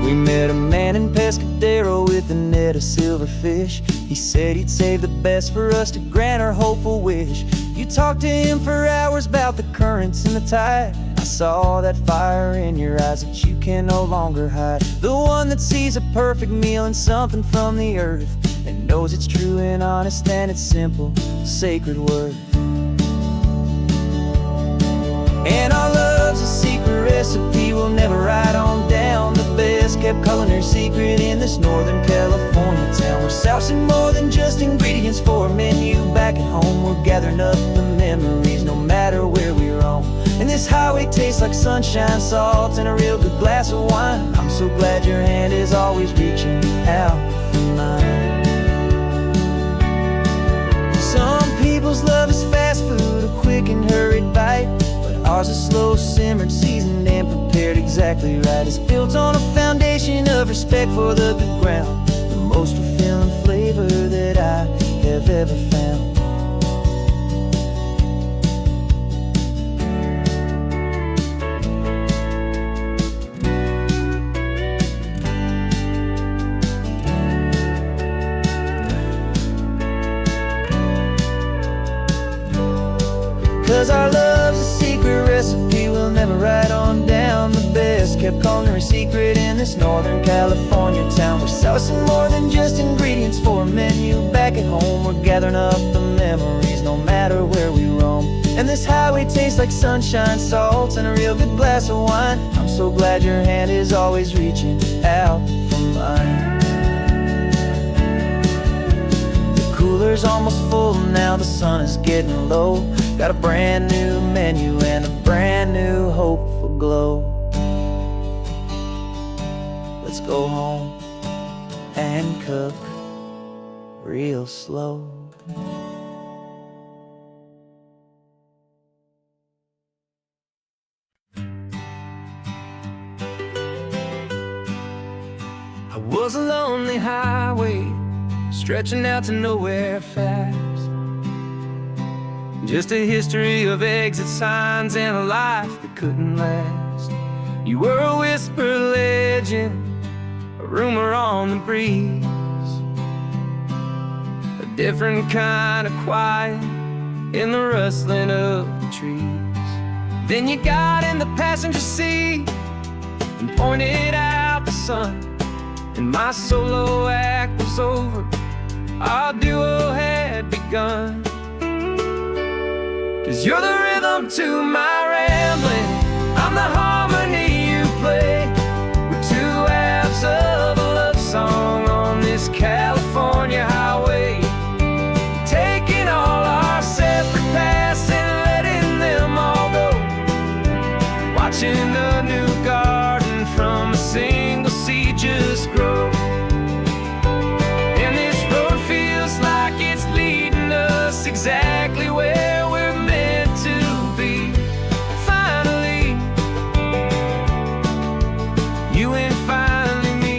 We met a man in Pescadero with a net of silverfish. He said he'd save the best for us to grant our hopeful wish. You talked to him for hours about the currents and the tide. I saw that fire in your eyes that you can no longer hide. The one that sees a perfect meal and something from the earth, and knows it's true and honest and it's simple, sacred worth. And our love's a secret recipe we'll never write on down. The best kept culinary secret in this Northern California town. We're sourcing more than just ingredients for a menu back at home. We're gathering up the memories no matter where we roam. And this highway tastes like sunshine, salt, and a real good glass of wine. I'm so glad your hand is always reaching out for mine. Some people's love is fast food, a quick and hurried bite. Ours is slow simmered, seasoned, and prepared exactly right. It's built on a foundation of respect for the good ground, the most fulfilling flavor that I have ever found. 'Cause our love's a secret recipe we'll never write on down. The best kept culinary secret in this Northern California town. We're sourcing more than just ingredients for a menu back at home. We're gathering up the memories no matter where we roam. And this highway tastes like sunshine, salt, and a real good glass of wine. I'm so glad your hand is always reaching out for mine. The cooler's almost full now, the sun is getting low. Got a brand new menu and a brand new hopeful glow. Let's go home and cook real slow. I was a lonely highway stretching out to nowhere fast. Just a history of exit signs and a life that couldn't last. You were a whisper legend, a rumor on the breeze, a different kind of quiet in the rustling of the trees. Then you got in the passenger seat and pointed out the sun, and my solo act was over, our duo had begun. 'Cause you're the rhythm to my rambling, I'm the harmony you play. We're two halves of a love song on this California highway, taking all our separate paths and letting them all go. Watching a new garden from a single seed just grow. And this road feels like it's leading us exactly where we're meant to be. Finally, you and finally me.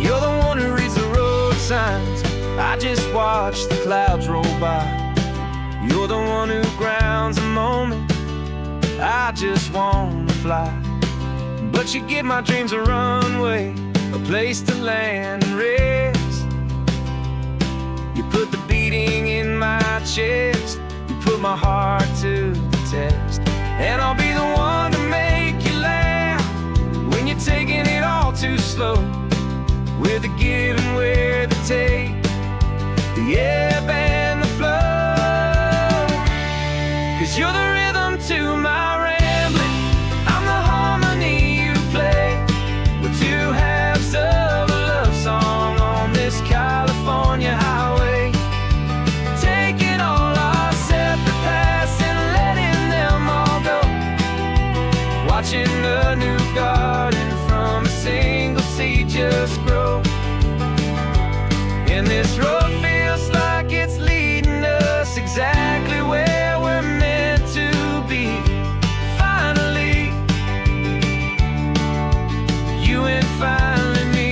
You're the one who reads the road signs, I just watch the clouds roll by. You're the one who grounds a moment, I just wanna fly. But you give my dreams a runway, a place to land and rest. You put the beating in my chest, you put my heart to the test. And I'll be the one to make you laugh when you're taking it all too slow. With with the give and with the take, the ebb and the flow. 'Cause you're the rhythm to my rambling, I'm the harmony you play. We're two halves of a love song on this California highway, taking all our separate paths and letting them all go, watching the new garden from a single seed just grow. And this road feels like it's leading us exactly where we're meant to be. Finally, you and finally me.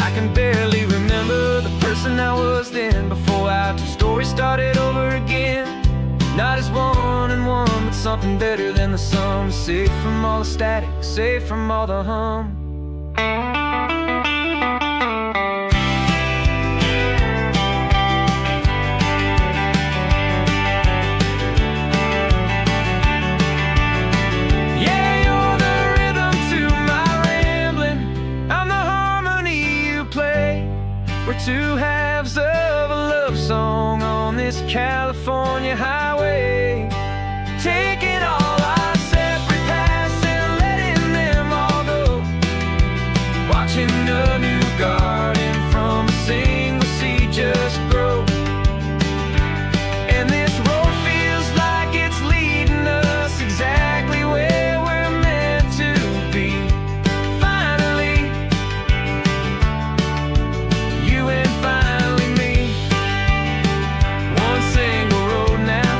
I can barely remember the person I was then, before our two stories started over again. Not as one and one, but something better than the sum. Safe from all the static, safe from all the hum. We're two halves of a love song on this California highway, taking all our separate paths and letting them all go, watching a new garden from a single seed just grow. And this road feels like it's leading us exactly where we're meant to be. Finally, you and finally me. One single road now,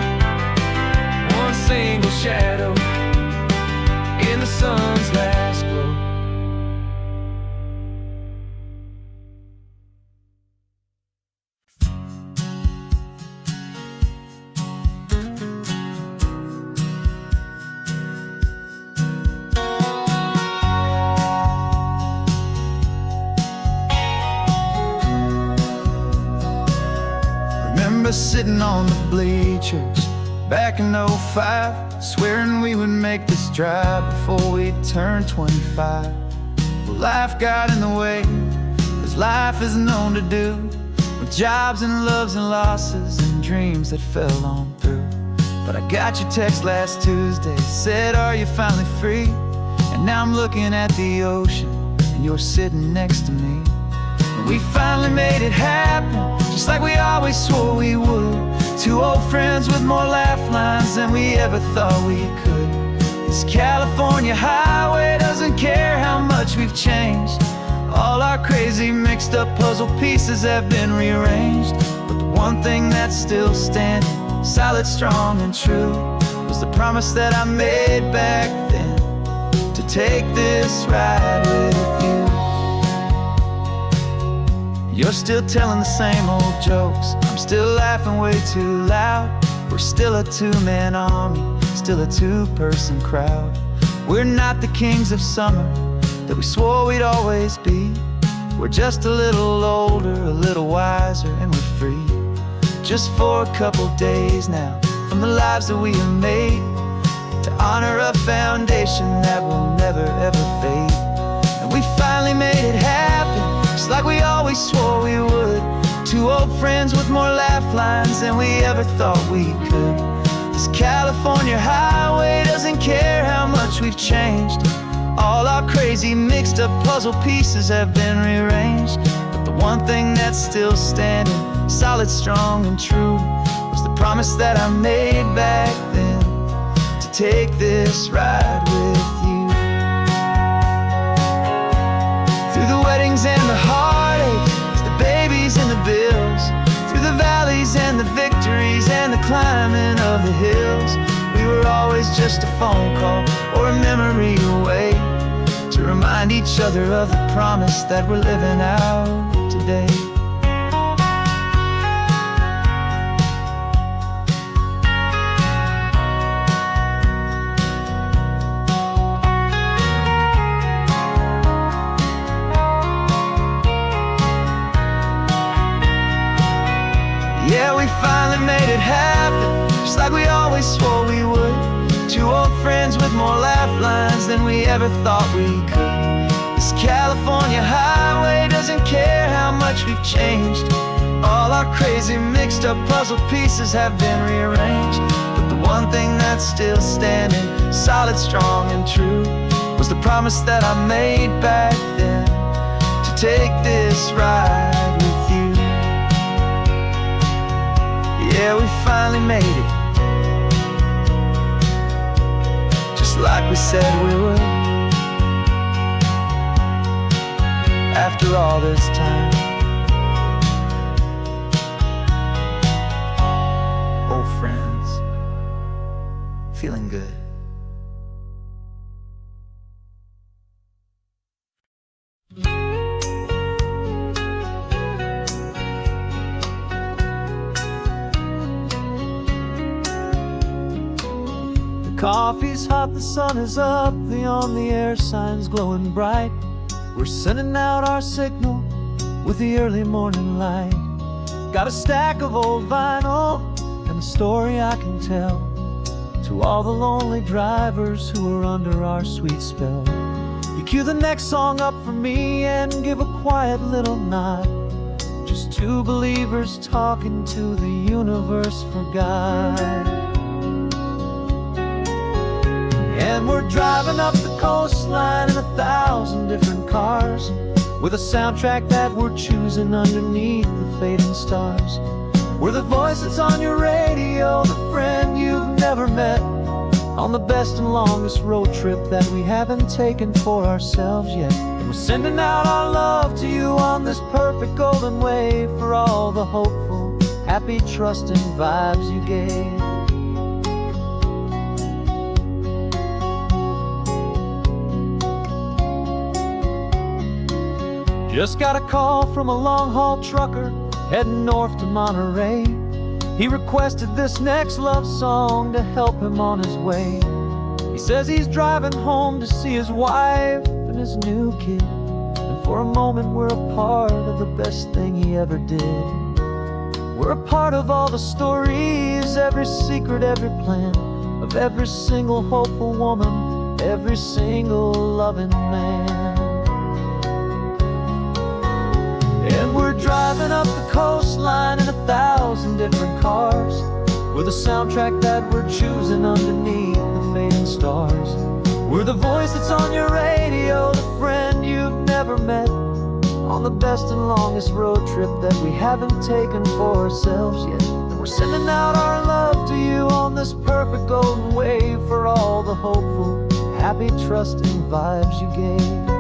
one single shadow in the sun's last glow. Remember sitting on the bleachers back in '05, swearing we would make this drive before we turned 25. Well, life got in the way, as life is known to do, with jobs and loves and losses and dreams that fell on through. But I got your text last Tuesday, said, are you finally free? And now I'm looking at the ocean, and you're sitting next to me. And we finally made it happen, just like we always swore we would. Two old friends with more laugh lines than we ever thought we could. This California highway doesn't care how much we've changed. All our crazy mixed up puzzle pieces have been rearranged. But the one thing that's still standing, solid, strong and true, was the promise that I made back then, to take this ride with you. You're still telling the same old jokes, I'm still laughing way too loud. We're still a two-man army, still a two-person crowd. We're not the kings of summer that we swore we'd always be. We're just a little older, a little wiser, and we're free. Just for a couple days now, from the lives that we have made, to honor a foundation that will never ever fade. And we finally made it happen, just like we always swore we would. Two old friends with more laugh lines than we ever thought we could. This California highway doesn't care how much we've changed. All our crazy mixed up puzzle pieces have been rearranged. But the one thing that's still standing, solid, strong and true, was the promise that I made back then, to take this ride with you. Through the weddings and the heartaches, the babies and the bills, through the valleys and the victories and the climbing of the hills, we were always just a phone call or a memory away, to remind each other of the promise that we're living out today. Yeah, we finally made it happen, just like we always swore we would. Two old friends with more laugh lines than we ever thought we could. This California California highway doesn't care how much we've changed. All our crazy mixed up puzzle pieces have been rearranged, but the one thing that's still standing, solid, strong, and true, was the promise that I made back then, to take this ride with you. Yeah, we finally made it, just like we said we would. After all this time, old friends, feeling good. The coffee's hot, the sun is up, the on-the-air sign's glowing bright. We're sending out our signal with the early morning light. Got a stack of old vinyl and a story I can tell to all the lonely drivers who are under our sweet spell. You cue the next song up for me and give a quiet little nod. Just two believers talking to the universe for God. And we're driving up the coastline in 1,000 different cars, with a soundtrack that we're choosing underneath the fading stars. We're the voice that's on your radio, the friend you've never met, on the best and longest road trip that we haven't taken for ourselves yet. And we're sending out our love to you on this perfect golden wave, for all the hopeful, happy, trusting vibes you gave. Just got a call from a long-haul trucker heading north to Monterey. He requested this next love song to help him on his way. He says he's driving home to see his wife and his new kid, and for a moment we're a part of the best thing he ever did. We're a part of all the stories, every secret, every plan, of every single hopeful woman, every single loving man. And we're driving up the coastline in 1,000 different cars, with a soundtrack that we're choosing underneath the fading stars. We're the voice that's on your radio, the friend you've never met, on the best and longest road trip that we haven't taken for ourselves yet. And we're sending out our love to you on this perfect golden wave, for all the hopeful, happy, trusting vibes you gave.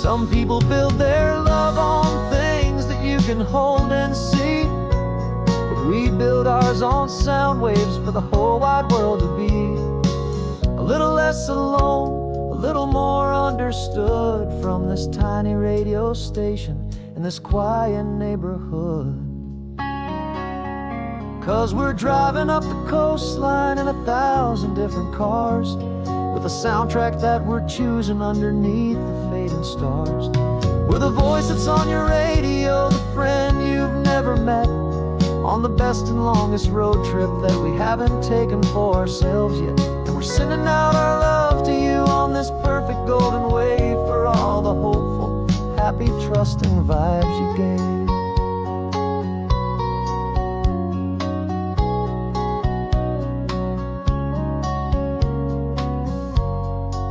Some people build their love on things that you can hold and see, but we build ours on sound waves for the whole wide world to be a little less alone, a little more understood, from this tiny radio station in this quiet neighborhood. 'Cause we're driving up the coastline in 1,000 different cars, with a soundtrack that we're choosing underneath the fading stars. We're the voice that's on your radio, the friend you've never met, on the best and longest road trip that we haven't taken for ourselves yet. And we're sending out our love to you on this perfect golden wave, for all the hopeful, happy, trusting vibes you gave.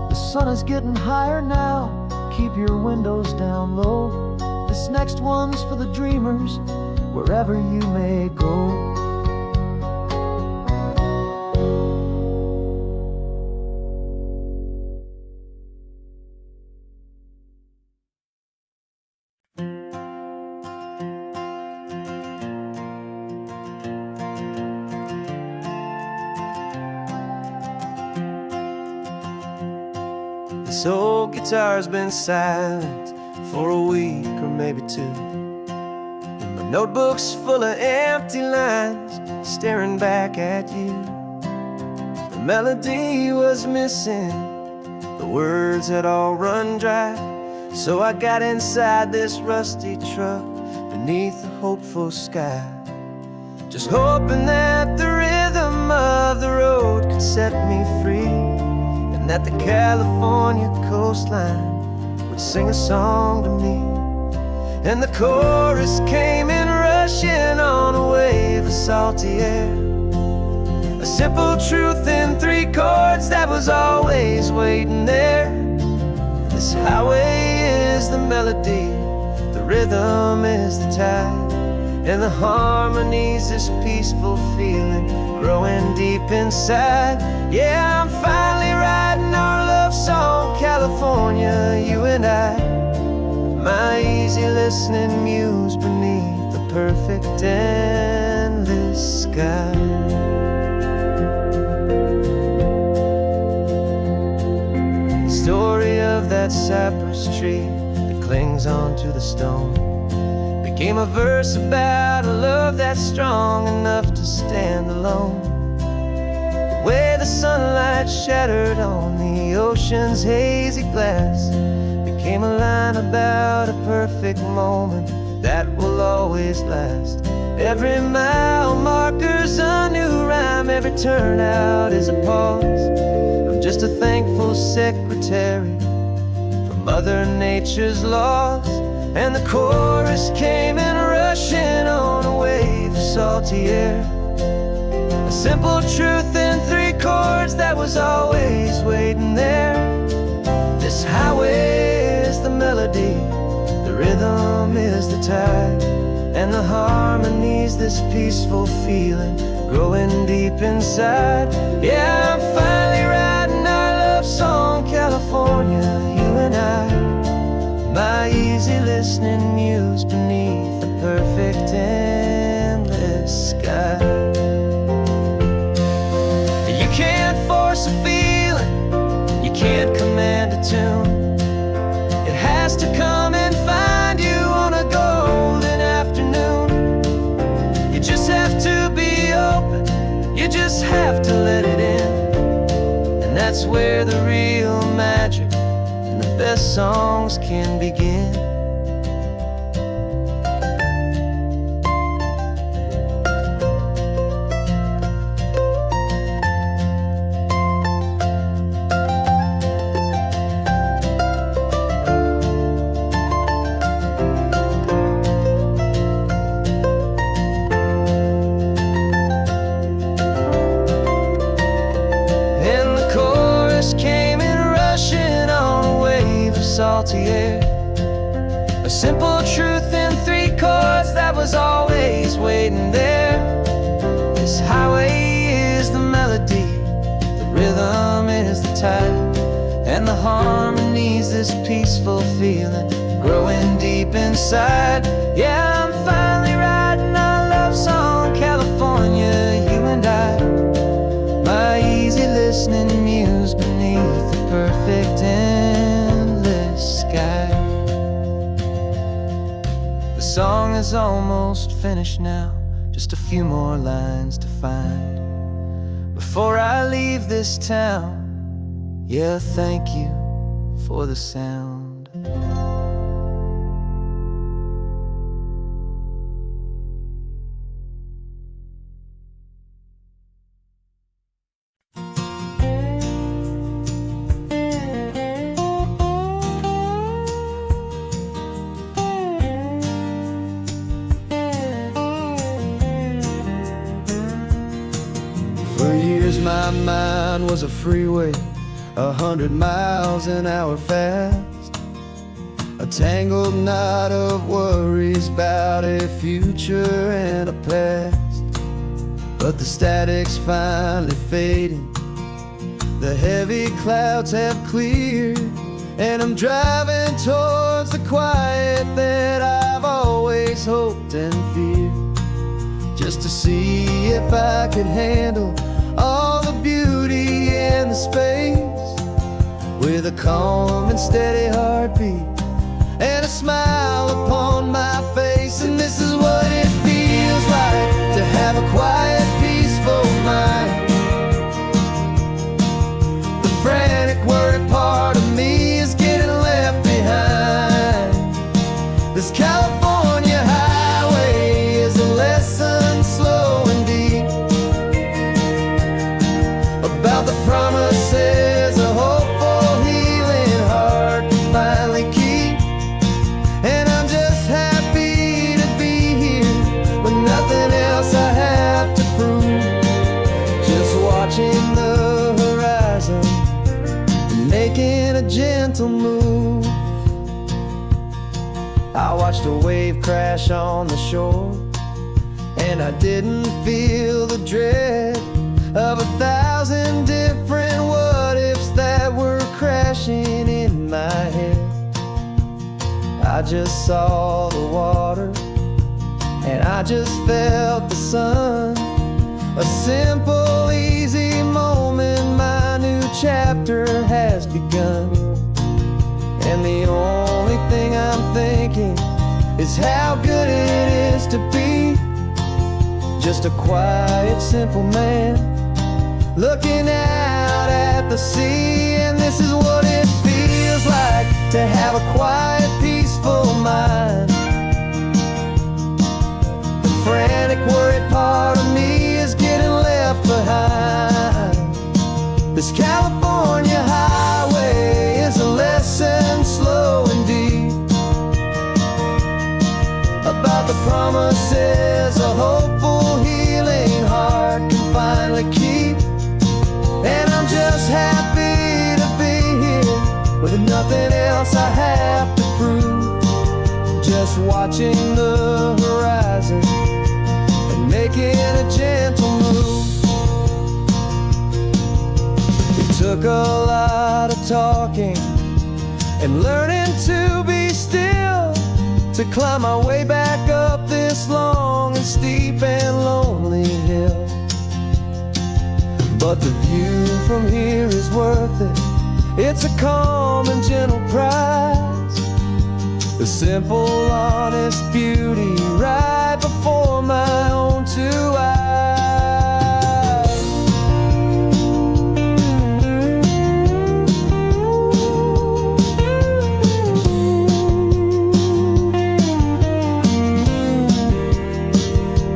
The sun is getting higher now, keep your windows down low. This next one's for the dreamers, wherever you may go. This old guitar's been silent for a week or maybe two, and my notebook's full of empty lines staring back at you. The melody was missing, the words had all run dry, so I got inside this rusty truck beneath the hopeful sky, just hoping that the rhythm of the road could set me free, and that the California coastline sing a song to me. And the chorus came in rushing on a wave of salty air. A simple truth in 3 chords that was always waiting there. This highway is the melody, the rhythm is the tide, and the harmony's this peaceful feeling growing deep inside. Yeah, I'm finally writing our love song, California, you and I. My easy listening muse beneath the perfect endless sky. The story of that cypress tree that clings onto the stone became a verse about a love that's strong enough to stand alone. The way the sunlight shattered on the ocean's hazy glass became a line about a perfect moment that will always last. Every mile marker's a new rhyme, every turnout is a pause. I'm just a thankful secretary for Mother Nature's laws. And the chorus came in rushing on a wave of salty air. A simple truth in 3 chords that was always waiting there. This highway is the melody, the rhythm is the tide, and the harmony's this peaceful feeling growing deep inside. Yeah, I'm finally writing our love song, California, you and I. My easy listening muse beneath the perfect endless sky. You can't force a feeling, you can't command a tune. It has to come and find you on a golden afternoon. You just have to be open, you just have to let it in. And that's where the real magic and the best songs can begin. Came in rushing on a wave of salty air. A simple truth in 3 chords that was always waiting there. This highway is the melody, the rhythm is the tide, and the harmony's this peaceful feeling growing deep inside. Yeah, I'm finally writing our love song, California, you and I. My easy listening muse beneath the perfect endless sky. The song is almost finished now, just a few more lines to find before I leave this town. Yeah, thank you for the sound. For years my mind was a freeway, 100 miles an hour fast, a tangled knot of worries about a future and a past. But the static's finally fading, the heavy clouds have cleared, and I'm driving towards the quiet that I've always hoped and feared, just to see if I could handle all the beauty and the space, with a calm and steady heartbeat and a smile upon my face. And this is what it feels like to have a quiet, peaceful mind. The frantic, worried part of me is getting left behind. This California highway is a lesson slow and deep about the promises a hopeful, healing heart can finally keep. watched a wave crash on the shore, and I didn't feel the dread of 1,000 different what-ifs that were crashing in my head. I just saw the water, and I just felt the sun. A simple, easy moment, my new chapter has begun. And the only thing I'm thinking is how good it is to be just a quiet, simple man looking out at the sea. And this is what it feels like to have a quiet, peaceful mind. The frantic, worried part of me is getting left behind. This California highway is a lesson slow and deep about the promises a hopeful, healing heart can finally keep. And I'm just happy to be here with nothing else I have to prove, just watching the horizon and making a gentle move. It took a lot of talking and learning to be still to climb my way back up this long and steep and lonely hill. But the view from here is worth it. It's a calm and gentle prize, the simple, honest beauty right before my own two eyes.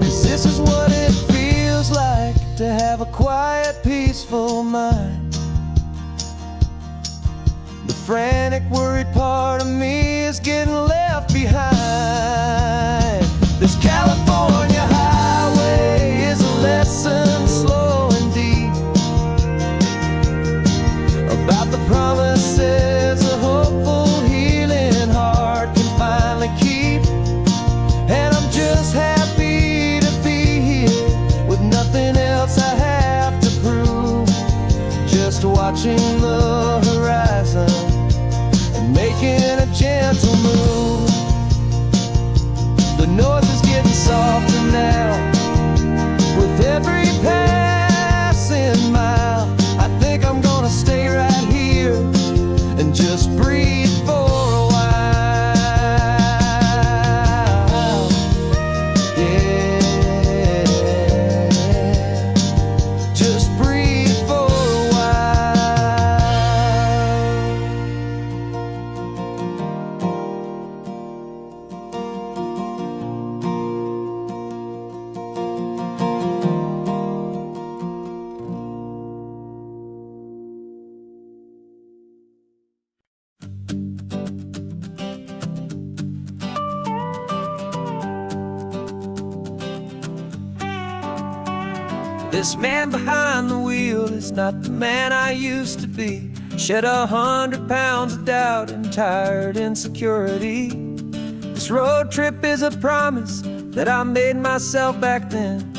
'Cause this is what it feels like to have a quiet, peaceful mind. The frantic, worried part of me is getting left behind. This California highway is a lesson slow and deep about the promises a hopeful, healing heart can finally keep. And I'm just happy to be here with nothing else I have to prove, just watching the horizon and making a gentle move. The noise is getting softer now with every passing mile. I think I'm gonna stay right here and just breathe for a while. Yeah, just breathe for a while. This man behind the wheel is not the man I used to be. Shed 100 pounds of doubt and tired insecurity. This road trip is a promise that I made myself back then,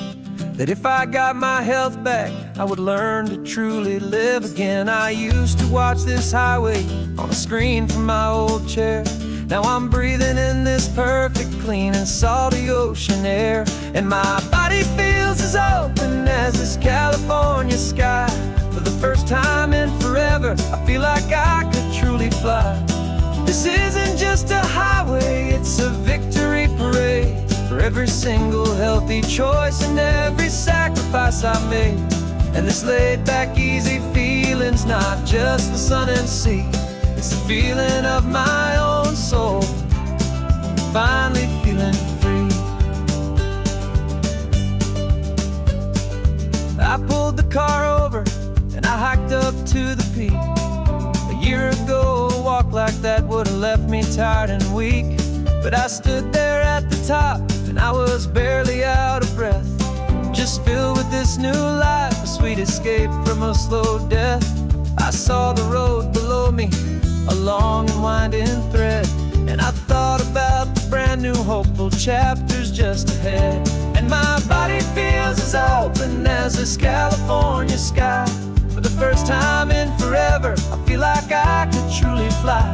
that if I got my health back, I would learn to truly live again. I used to watch this highway on a screen from my old chair. Now I'm breathing in this perfect, clean and salty ocean air. And my body feels as open as this California sky. For the first time in forever, I feel like I could truly fly. This isn't just a highway, it's a victory parade for every single healthy choice and every sacrifice I made. And this laid back, easy feeling's not just the sun and sea, it's the feeling of my own soul, finally feeling free. I pulled the car over and I hiked up to the peak. A year ago, a walk like that would have left me tired and weak. But I stood there at the top and I was barely out of breath, just filled with this new life, a sweet escape from a slow death. I saw the road below me, a long and winding thread, And I thought about the brand new hopeful chapters just ahead. And my body feels as open as this California sky. For the first time in forever, I feel like I could truly fly.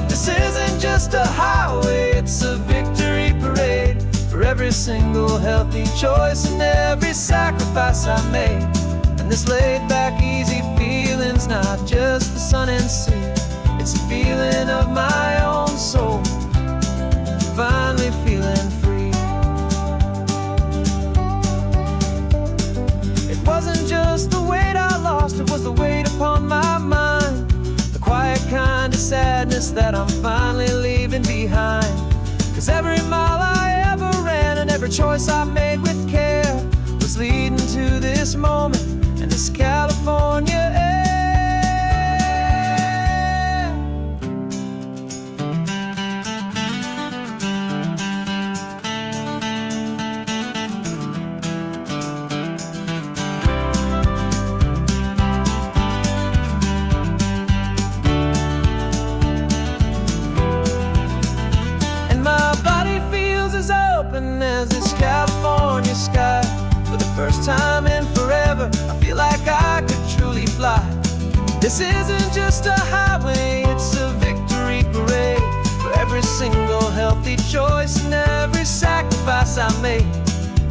This isn't just a highway, it's a victory parade. For every single healthy choice and every sacrifice I made. And this laid back easy feeling's not just the sun and sea. It's a feeling of my own soul, finally feeling free. It wasn't just the weight I lost, it was the weight upon my mind. The quiet kind of sadness that I'm finally leaving behind. 'Cause every mile I ever ran and every choice I made with care was leading to this moment and this California air. As this California sky. For the first time in forever, I feel like I could truly fly. This isn't just a highway, it's a victory parade. For every single healthy choice and every sacrifice I made.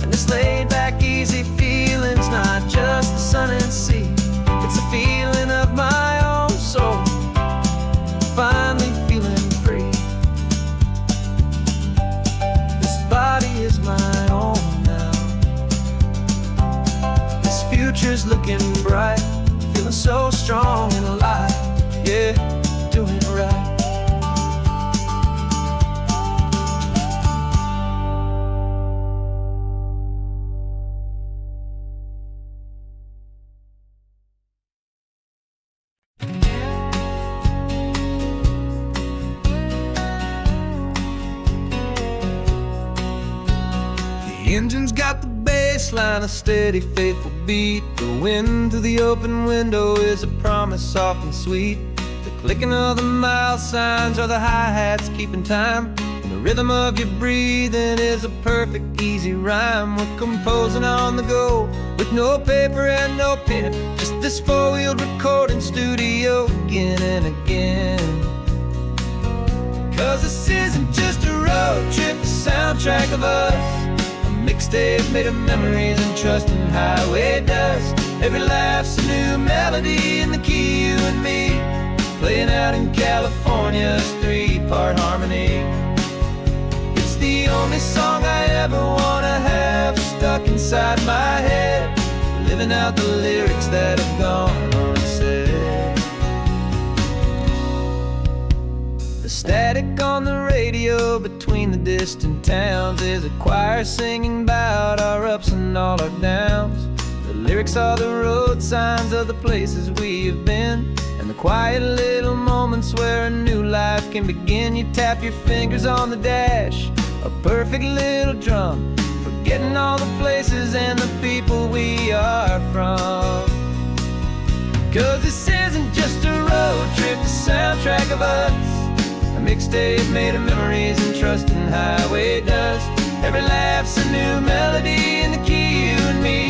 And this laid back easy feeling's not just the sun and sea. It's a feeling of my own soul, finally feeling free. Body is my own now. This future's looking bright, feeling so strong and alive. Yeah, doing it right. The engine's got the bass line, a steady, faithful beat. The wind through the open window is a promise soft and sweet. The clicking of the mile signs are the hi-hats keeping time. And the rhythm of your breathing is a perfect, easy rhyme. We're composing on the go with no paper and no pen. Just this four-wheeled recording studio again and again. 'Cause this isn't just a road trip, the soundtrack of us. Mixtape made of memories and trust in highway dust. Every laugh's a new melody in the key, you and me, playing out in California's three-part harmony. It's the only song I ever wanna have stuck inside my head, living out the lyrics that have gone unsaid. The static on the radio between the distant towns is a choir singing about our ups and all our downs. The lyrics are the road signs of the places we have been, and the quiet little moments where a new life can begin. You tap your fingers on the dash, a perfect little drum, forgetting all the places and the people we are from. 'Cause this isn't just a road trip, the soundtrack of us. A mixtape made of memories and trust in highway dust. Every laugh's a new melody in the key, you and me,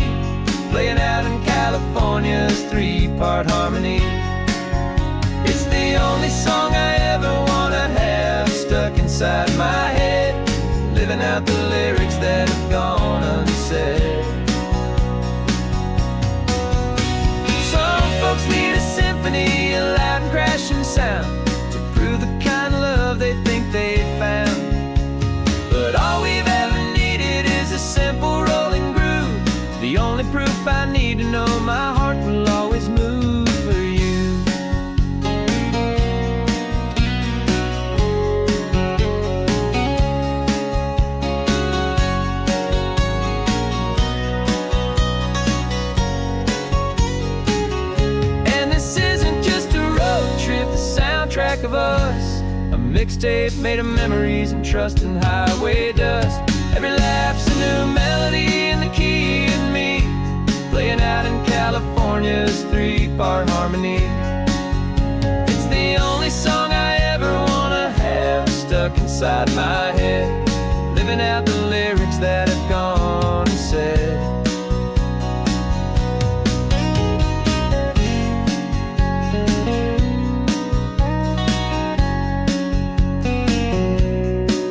playing out in California's three-part harmony. It's the only song I ever wanna have stuck inside my head, living out the lyrics that have gone unsaid. Some folks need a symphony, a loud and crashing sound, to prove the kind of love they think they found. But all we've ever needed is a simple rolling groove, the only proof I need to know my heart will always move for you. And this isn't just a road trip, the soundtrack of us. A mixtape made of memories and trust in highway dust. Every laugh's a new melody in the key and me, playing out in California's three-part harmony. It's the only song I ever wanna have stuck inside my head, living out the lyrics that have gone and said.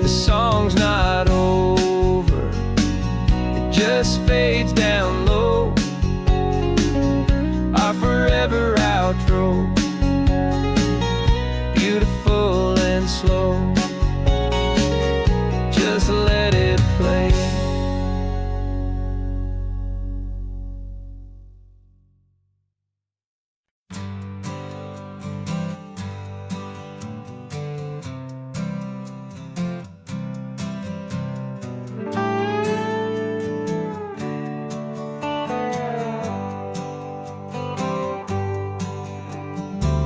The song's not over, it just fades down low. Our forever outro, beautiful and slow. Just let it play.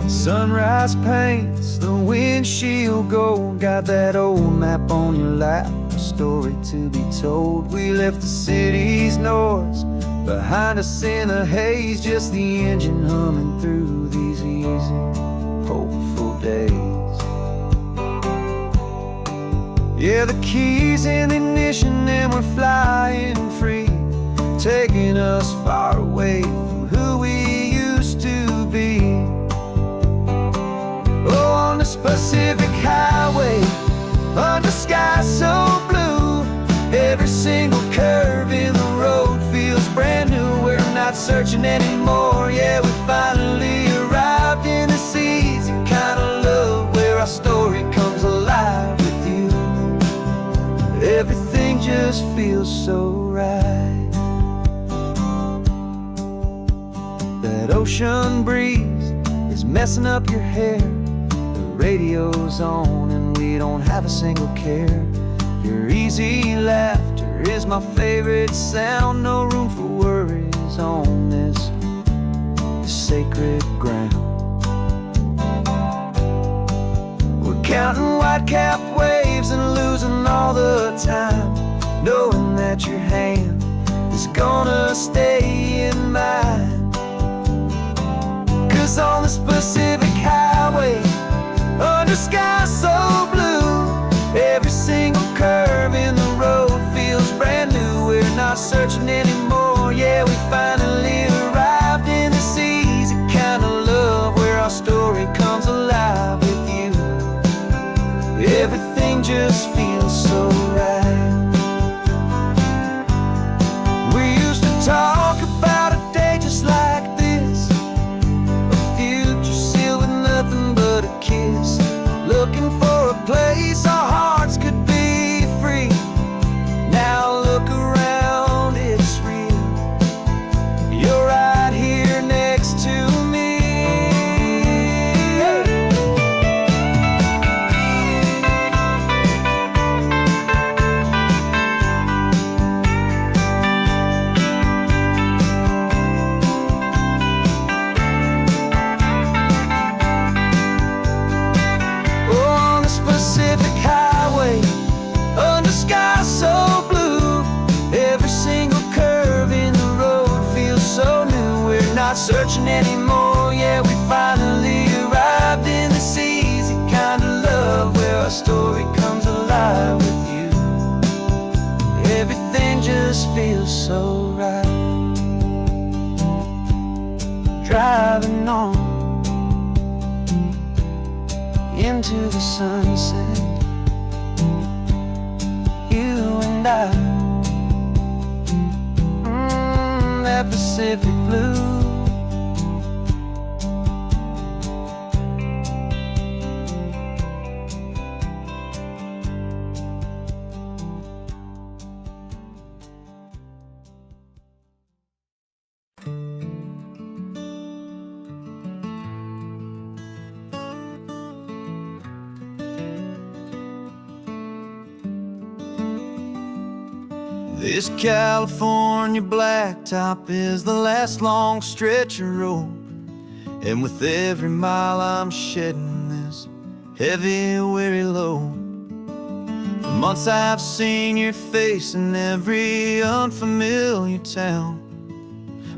Sunrise paints the windshield gold. Got that old map on your lap, a story to be told. We left the city's noise behind us in the haze, just the engine humming through these easy, hopeful days. Yeah, the keys in the ignition and we're flying free, taking us far away from who we used to be. Oh, on this Pacific highway, under sky so blue, every single curve in the road feels brand new. We're not searching anymore, yeah, we finally arrived in this easy kind of love, where our story comes alive with you. Everything just feels so right. That ocean breeze is messing up your hair, radio's on and we don't have a single care. Your easy laughter is my favorite sound. No room for worries on this sacred ground. We're counting white-capped waves and losing all the time, knowing that your hand is gonna stay in mine. 'Cause on this Pacific highway, under sky so blue, every single curve in the road feels brand new. We're not searching anymore, yeah, we finally arrived in this easy kind of love, where our story comes alive with you. Everything just feels so right. We used to talk about a day just like this, a future sealed with nothing but a kiss, looking for a place our hearts could be free. Now look around, it's real. You're right here next to me. Pacific highway, under sky so blue, every single curve in the road feels so new. We're not searching anymore, yeah, we finally arrived in this easy kind of love, where our story comes alive with you. Everything just feels so right. Driving on into the sunset, you and I, that Pacific blue. This California blacktop is the last long stretch of road, and with every mile I'm shedding this heavy, weary load. For months I've seen your face in every unfamiliar town,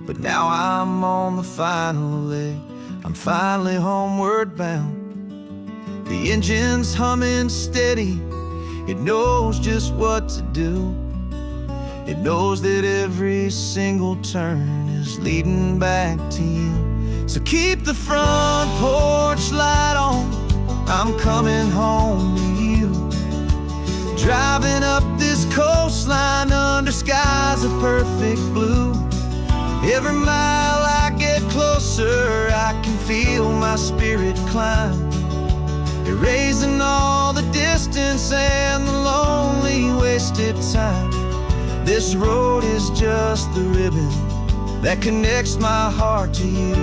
but now I'm on the final leg, I'm finally homeward bound. The engine's humming steady, It knows just what to do. It knows that every single turn is leading back to you. So keep the front porch light on, I'm coming home to you. Driving up this coastline under skies of perfect blue. Every mile I get closer, I can feel my spirit climb, erasing all the distance and the lonely wasted time. This road is just the ribbon that connects my heart to you.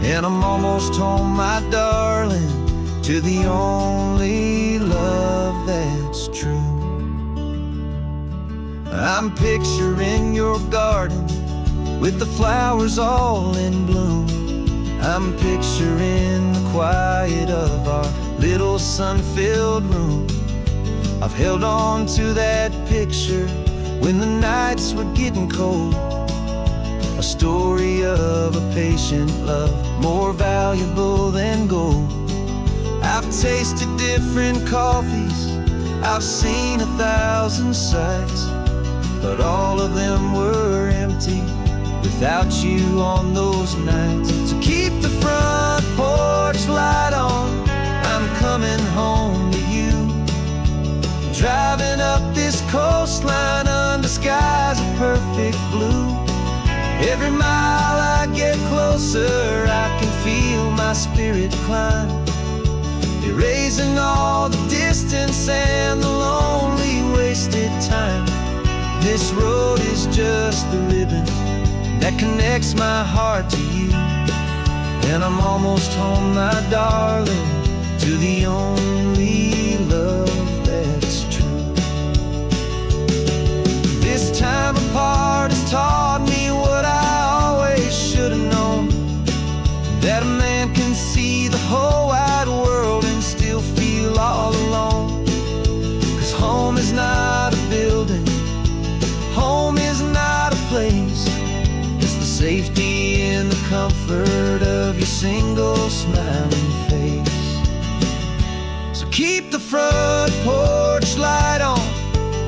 And I'm almost home, my darling, to the only love that's true. I'm picturing your garden with the flowers all in bloom. I'm picturing the quiet of our little sun-filled room. I've held on to that picture when the nights were getting cold. A story of a patient love, more valuable than gold. I've tasted different coffees, I've seen 1,000 sights, but all of them were empty without you on those nights. So keep the front porch light on, I'm coming home to you. Driving up this coastline under skies of perfect blue. Every mile I get closer, I can feel my spirit climb, erasing all the distance and the lonely wasted time. This road is just the ribbon that connects my heart to you. And I'm almost home, my darling, to the only love that's true. This time apart has taught me what I always should have known, that a man can see the whole wide world and still feel all alone. 'Cause home is not a building, home is not a place, it's the safety and the comfort of your single smiling face. So keep the front porch light on,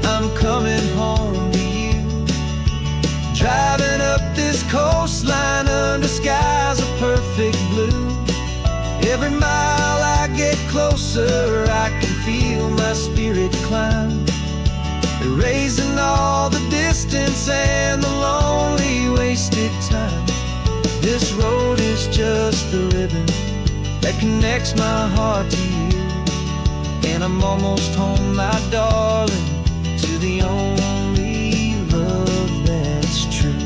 I'm coming home to you. Driving up this coastline under skies of perfect blue. Every mile I get closer, I can feel my spirit climb, erasing all the distance and the lonely wasted time. This road is just the ribbon that connects my heart to you. And I'm almost home, my darling, to the only love that's true.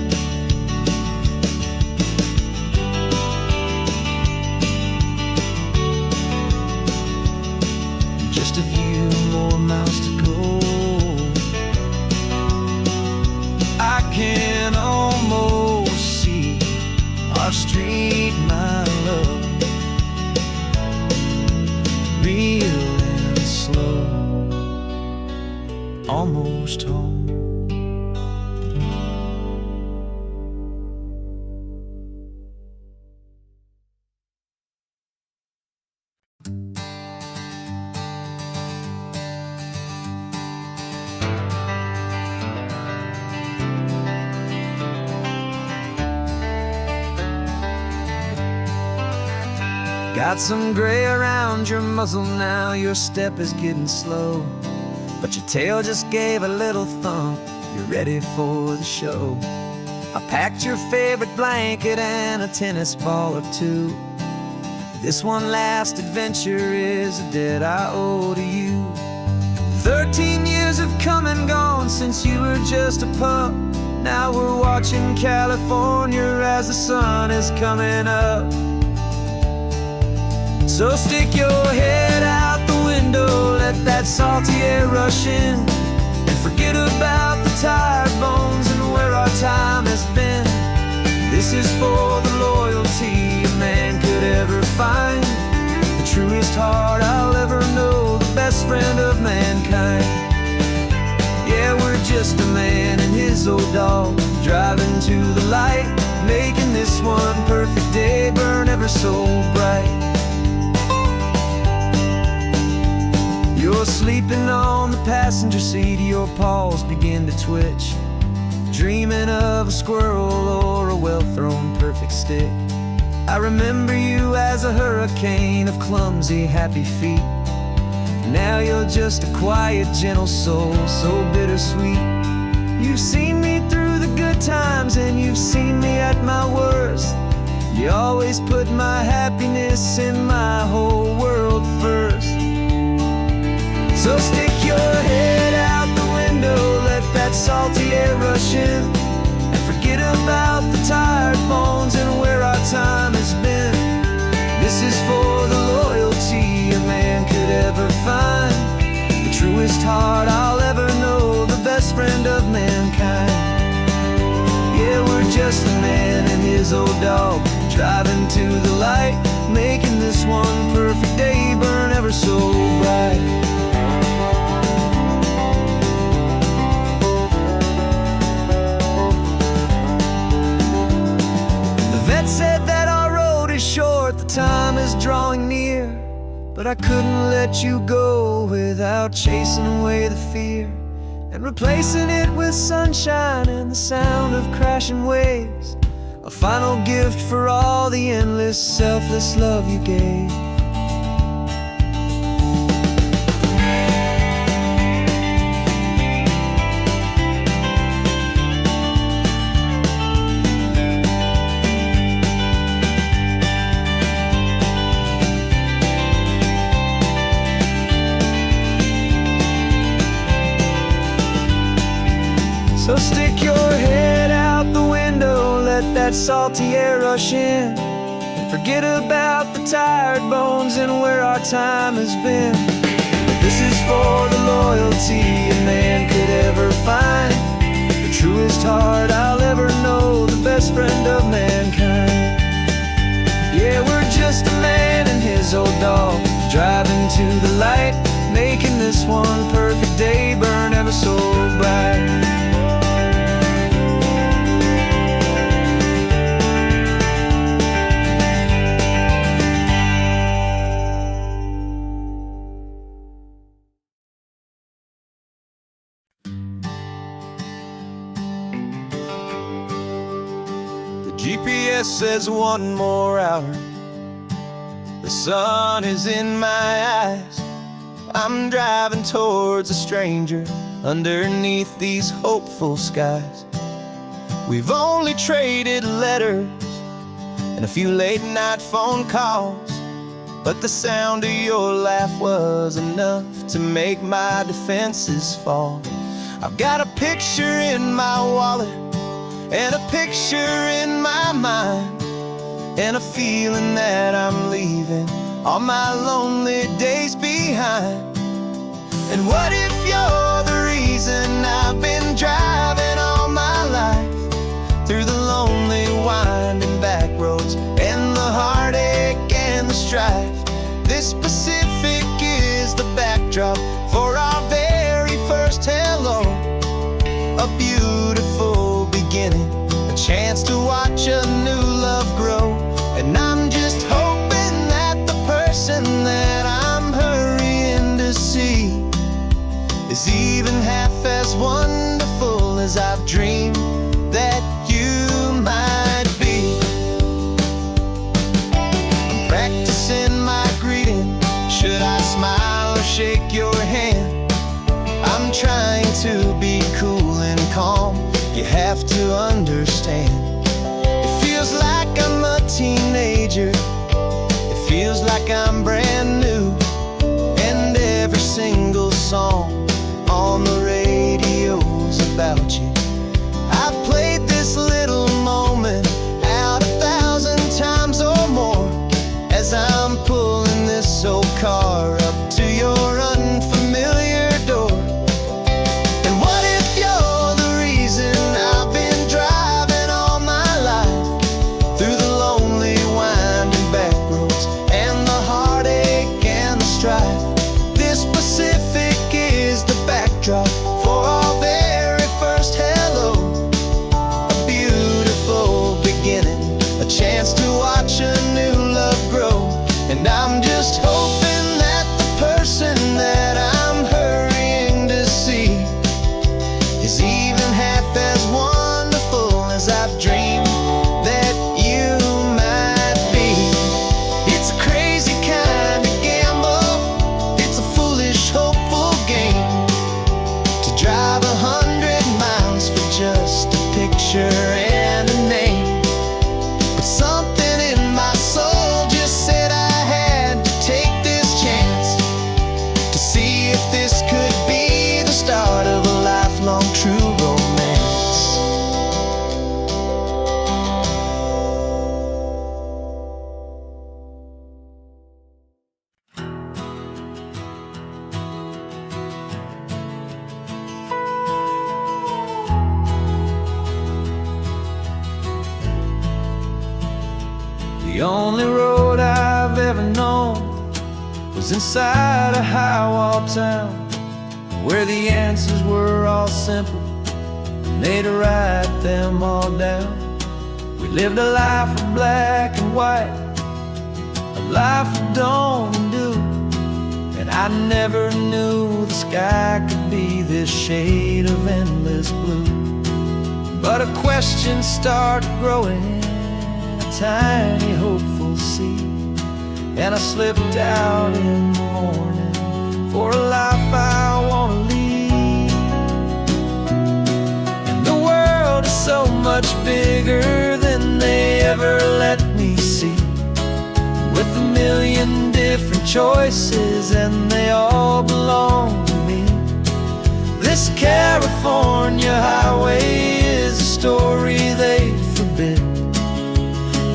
Just a few more miles to go, I can almost see our street, my love, real and slow, almost home. Got some gray around your muzzle now, your step is getting slow, but your tail just gave a little thump, you're ready for the show. I packed your favorite blanket and a tennis ball or two. This one last adventure is a debt I owe to you. 13 years have come and gone since you were just a pup. Now we're watching California as the sun is coming up. So stick your head out the window, let that salty air rush in, and forget about the tired bones and where our time has been. This is for the loyalty a man could ever find, the truest heart I'll ever know, the best friend of mankind. Yeah, we're just a man and his old dog, driving to the light, making this one perfect day burn ever so bright. Your Sleeping on the passenger seat, your paws begin to twitch, dreaming of a squirrel or a well-thrown perfect stick. I remember you as a hurricane of clumsy, happy feet. Now you're just a quiet, gentle soul, so bittersweet. You've seen me through the good times and you've seen me at my worst. You always put my happiness and my whole world first. So stick your head out the window, let that salty air rush in, and forget about the tired bones and where our time has been. This is for the loyalty a man could ever find, the truest heart I'll ever know, the best friend of mankind. Yeah, we're just a man and his old dog, driving to the light, making this one perfect day burn ever so bright. Said that our road is short, the time is drawing near, but I couldn't let you go without chasing away the fear and replacing it with sunshine and the sound of crashing waves, a final gift for all the endless, selfless love you gave. So stick your head out the window, let that salty air rush in, and forget about the tired bones and where our time has been. This is for the loyalty a man could ever find, the truest heart I'll ever know, the best friend of mankind. Yeah, we're just a man and his old dog, driving to the light, making this one perfect day burn ever so bright. GPS says one more hour, the sun is in my eyes. I'm driving towards a stranger underneath these hopeful skies. We've only traded letters and a few late night phone calls, but the sound of your laugh was enough to make my defenses fall. I've got a picture in my wallet and a picture in my mind, and a feeling that I'm leaving all my lonely days behind. And what if you're the reason I've been driving all my life, through the lonely winding back roads and the heartache and the strife? This Pacific is the backdrop for our very first hello, a beautiful beginning, a chance to watch a new love grow. And I'm just hoping that the person that I'm hurrying to see is even half as wonderful as I've dreamed that you might be. I'm practicing my greeting, should I smile or shake your hand? I'm trying to be cool and calm, you have to understand. It feels like I'm a teenager, it feels like I'm brand new, and every single song on the radio's about you. I've played this little moment out 1,000 times or more, as I'm pulling this old car up to your unfamiliar door. And what if you're the reason I've been driving all my life, through the lonely winding back roads and the heartache is even half as wonderful as I've dreamed that you might be. It's a crazy kind of gamble, it's a foolish, hopeful game, to drive 100 miles for just a picture and a name. But something in my soul just said I had to take this chance, to see if this could be the start of a lifelong true romance. The only road I've ever known was inside a high-wall town, where the answers were all simple and they'd write them all down. We lived a life of black and white, a life of dawn and dew, and I never knew the sky could be this shade of endless blue. But a question started growing, a tiny hopeful seed, and I slipped out in the morning for a life I want to lead. And the world is so much bigger than they ever let me see, with a million different choices and they all belong to me. This California highway is a story they forbid,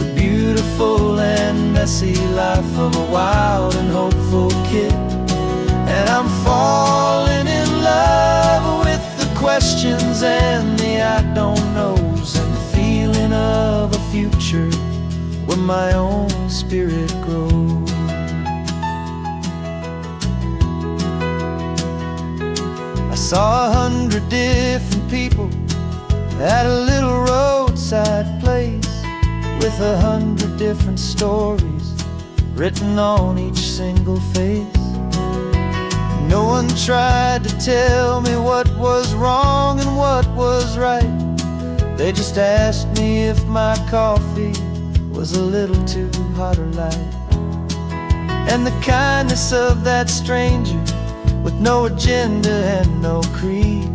the beautiful and messy life of a wild and hopeful kid. And I'm falling in love with the questions and the I don't knows, and the feeling of a future where my own spirit grows. I saw 100 different people at a little roadside place, with 100 different stories written on each single face. No one tried to tell me what was wrong and what was right. They just asked me if my coffee was a little too hot or light. And the kindness of that stranger, with no agenda and no creed,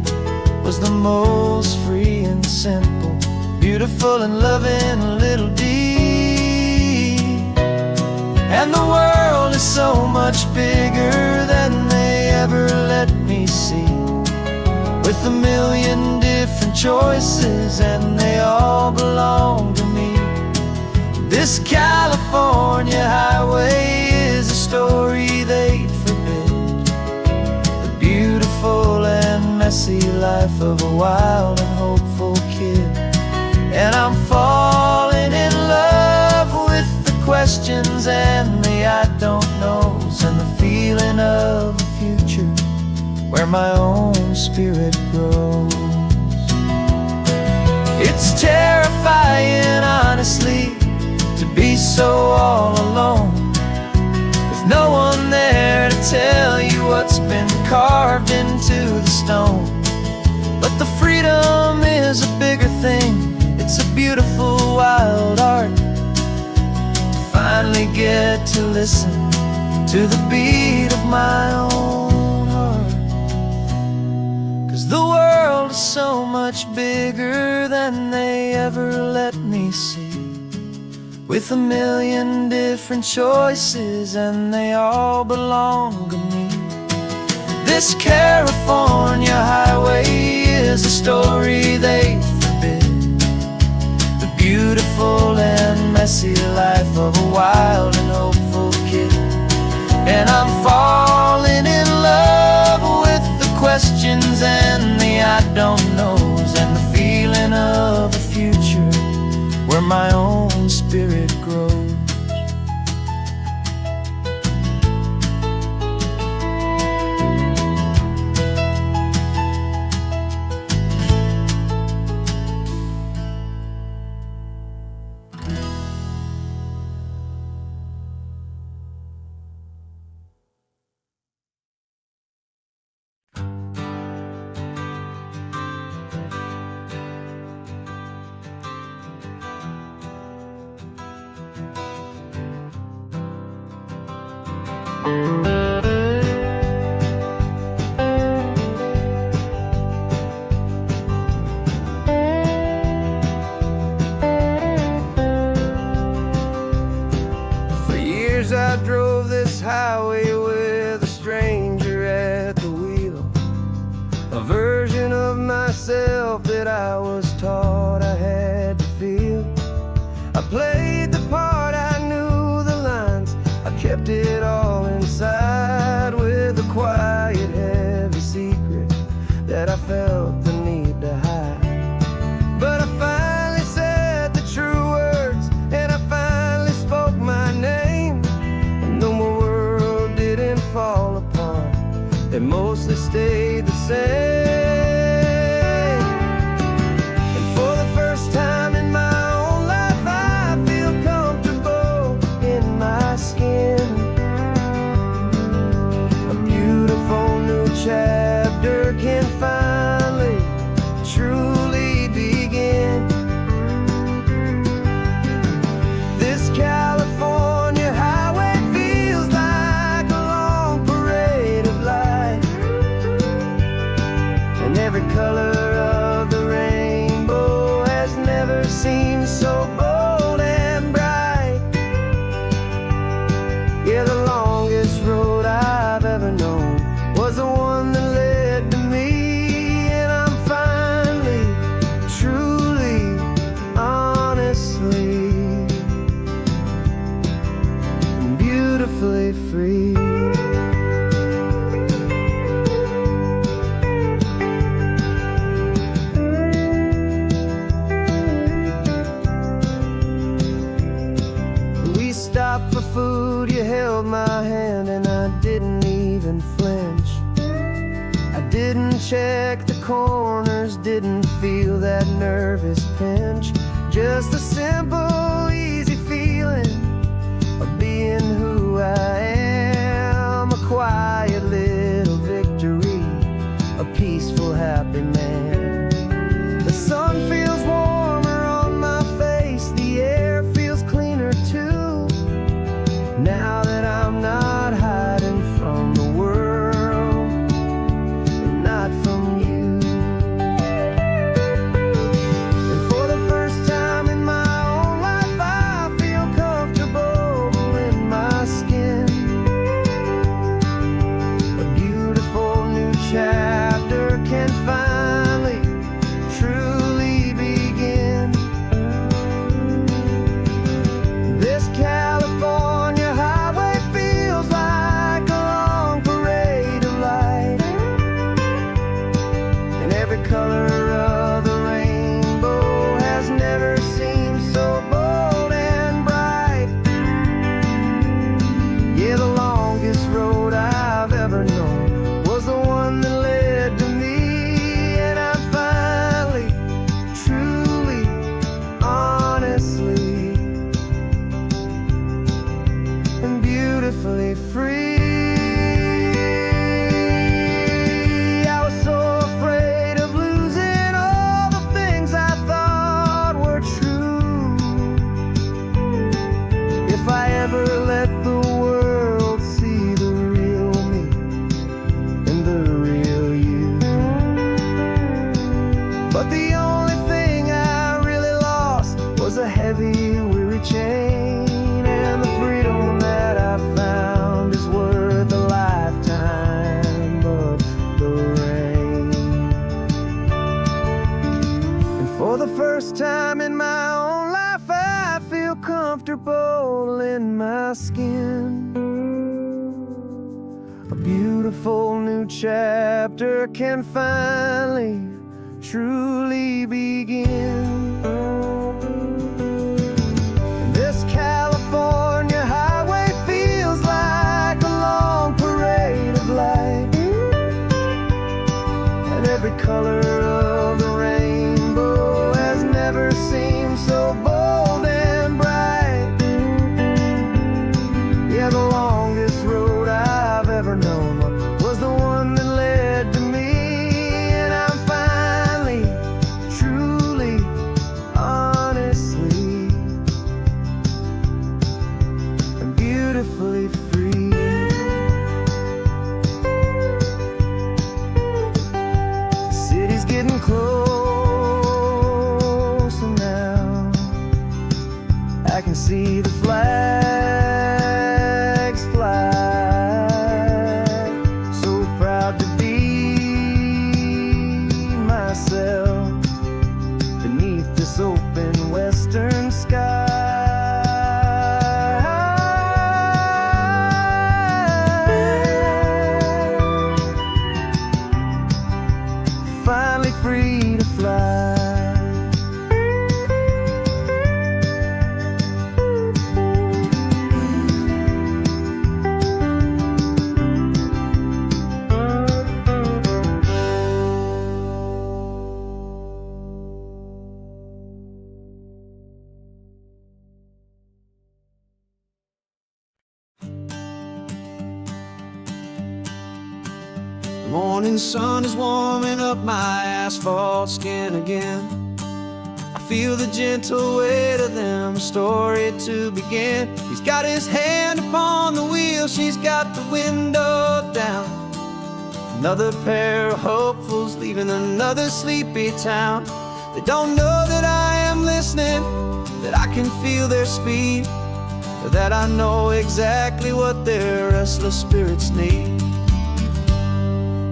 was the most free and simple, beautiful and loving little deed. And the world is so much bigger than they ever let me see, with a million different choices and they all belong to me. This California highway is a story they'd forbid, the beautiful and messy life of a wild and hopeful kid. And I'm falling in love with the questions and the I don't knows, and the feeling of a future where my own spirit grows. It's terrifying, honestly, to be so all alone, with no one there to tell you what's been carved into the stone. But the freedom is a bigger thing, it's a beautiful wild art, to finally get to listen to the beat of my own heart. 'Cause the world is so much bigger than they ever let me see, with a million different choices and they all belong to me. This California highway is a story they forbid, the beautiful and messy life of a wild and hopeful kid. And I'm falling in love with the questions and the I don't knows, and the feeling of a future where my own spirit grows. For years I drove this highway with a stranger at the wheel, a version of myself that I was taught I had to feel. I played the part, I knew the lines, I kept it all inside with a quiet, heavy secret that I felt the need to hide. But I finally said the true words, and I finally spoke my name, and though my world didn't fall apart, it mostly stayed the same. Chapter can finally truly begin. This California highway feels like a long parade of light, and every color of the rainbow has never seemed so bold and bright. Yeah, the longest road I've ever known was the one that led to me, and I'm finally, truly, honestly, beautifully free. We stopped for food, you held my hand, and I didn't even flinch. Didn't check the corners, didn't feel that nervous pinch. Just a simple, easy feeling of being who I am. A quiet little victory, a peaceful, happy man. The sun feels warmer on my face, the air feels cleaner too, now that I'm not hiding from the world, from you. And for the first time in my own life, I feel comfortable in my skin. A beautiful new chapter can finally truly begin. This California highway feels like a long parade of light, every color of the rainbow has never seemed so bold and bright. Yeah, the longest road I've ever known was the one that led to me, and I'm finally, truly, honestly, and beautifully free. If I ever let the world see the real me and the real you. But the only thing I really lost was a heavy, weary chain, and the freedom that I found is worth a lifetime of the rain. And for the first time in my own life, I feel comfortable in my skin. A beautiful new chapter can finally, truly begin. This California highway feels like a long parade of light, and every color of the rainbow has never seemed so bold and bright. Yeah, the longest road I've ever known was the one that led to me, and I'm finally, truly getting closer now. I can see the flags fly. So proud to be myself beneath this open western sky. Finally free to fly. The morning sun is warming up my asphalt skin again. I feel the gentle weight of them, a story to begin. He's got his hand upon the wheel, she's got the window down. Another pair of hopefuls leaving another sleepy town. They don't know that I am listening, that I can feel their speed, or that I know exactly what their restless spirits need.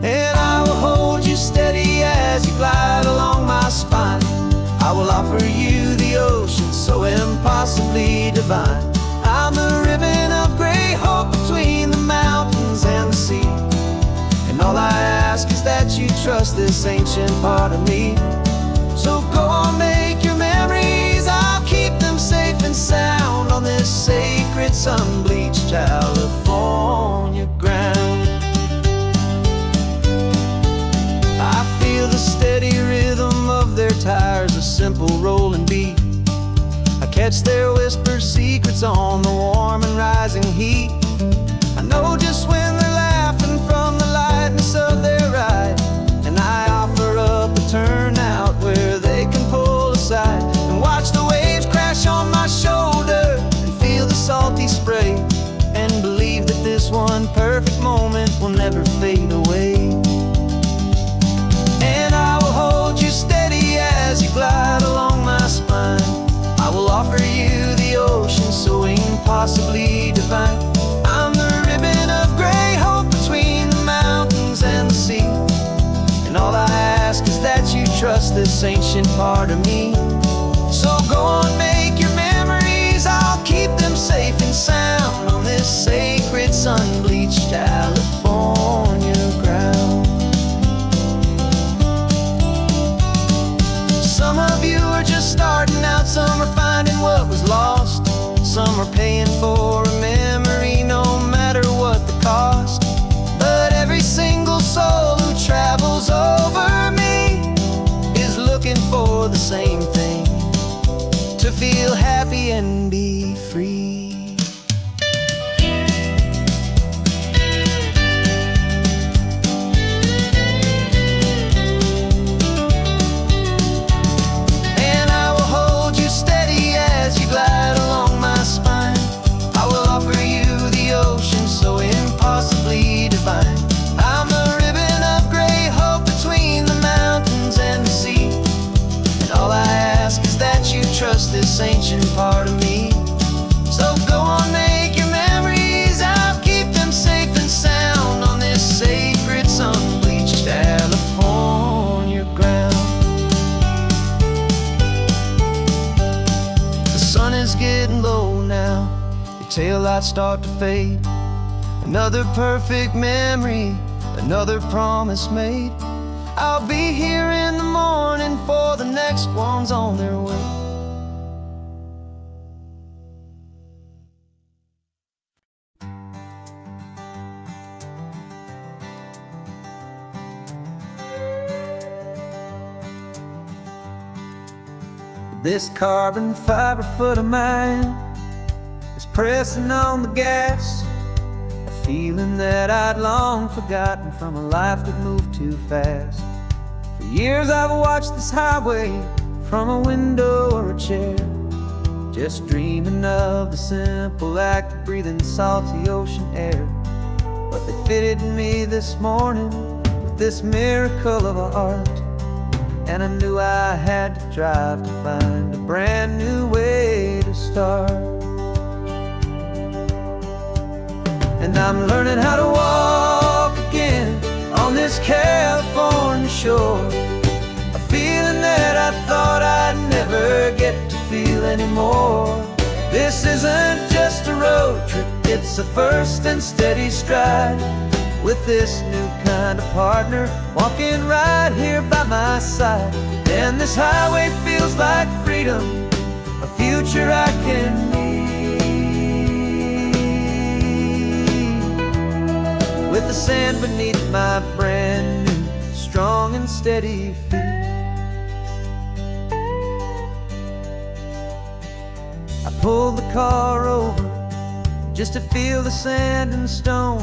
And I will hold you steady as you glide along my spine. I will offer you the ocean so impossibly divine. I'm the ribbon of gray hope between the mountains and the sea. And all I ask is that you trust this ancient part of me. So go on, make your memories, I'll keep them safe and sound on this sacred sun-bleached California ground. I feel the steady rhythm of their tires, a simple rolling beat. I catch their whispered secrets on the warm and rising heat. I know just when they're laughing from the lightness of their ride, and I offer up a turnout where they can pull aside and watch the waves crash on my shoulder and feel the salty spray, and believe that this one perfect moment will never fade away. And I will hold you steady as you glide along my spine. I will offer you the ocean so impossibly divine. I'm the ribbon of gray hope between the mountains and the sea. And all I ask is that you trust this ancient part of me. So go on, make your memories, I'll keep them safe and sound on this sacred sun-bleached California ground. Some of you are just starting out, some are finding what was lost. Some are paying for a memory no matter what the cost. But every single soul who travels over me is looking for the same thing, to feel happy and be free. I'm a ribbon of gray hope between the mountains and the sea. And all I ask is that you trust this ancient part of me. So go on, make your memories, I'll keep them safe and sound on this sacred sun-bleached California ground. The sun is getting low now, your taillights start to fade. Another perfect memory, another promise made. I'll be here in the morning for the next ones on their way. This carbon fiber foot of mine is pressing on the gas, feeling that I'd long forgotten from a life that moved too fast. For years I've watched this highway from a window or a chair, just dreaming of the simple act of breathing salty ocean air. But they fitted me this morning with this miracle of art. and I knew I had to drive to find a brand new way to start. And I'm learning how to walk again on this California shore, a feeling that I thought I'd never get to feel anymore. This isn't just a road trip, it's a first and steady stride, with this new kind of partner walking right here by my side. And this highway feels like freedom, a future I can need, with the sand beneath my brand new strong and steady feet. I pulled the car over just to feel the sand and stone,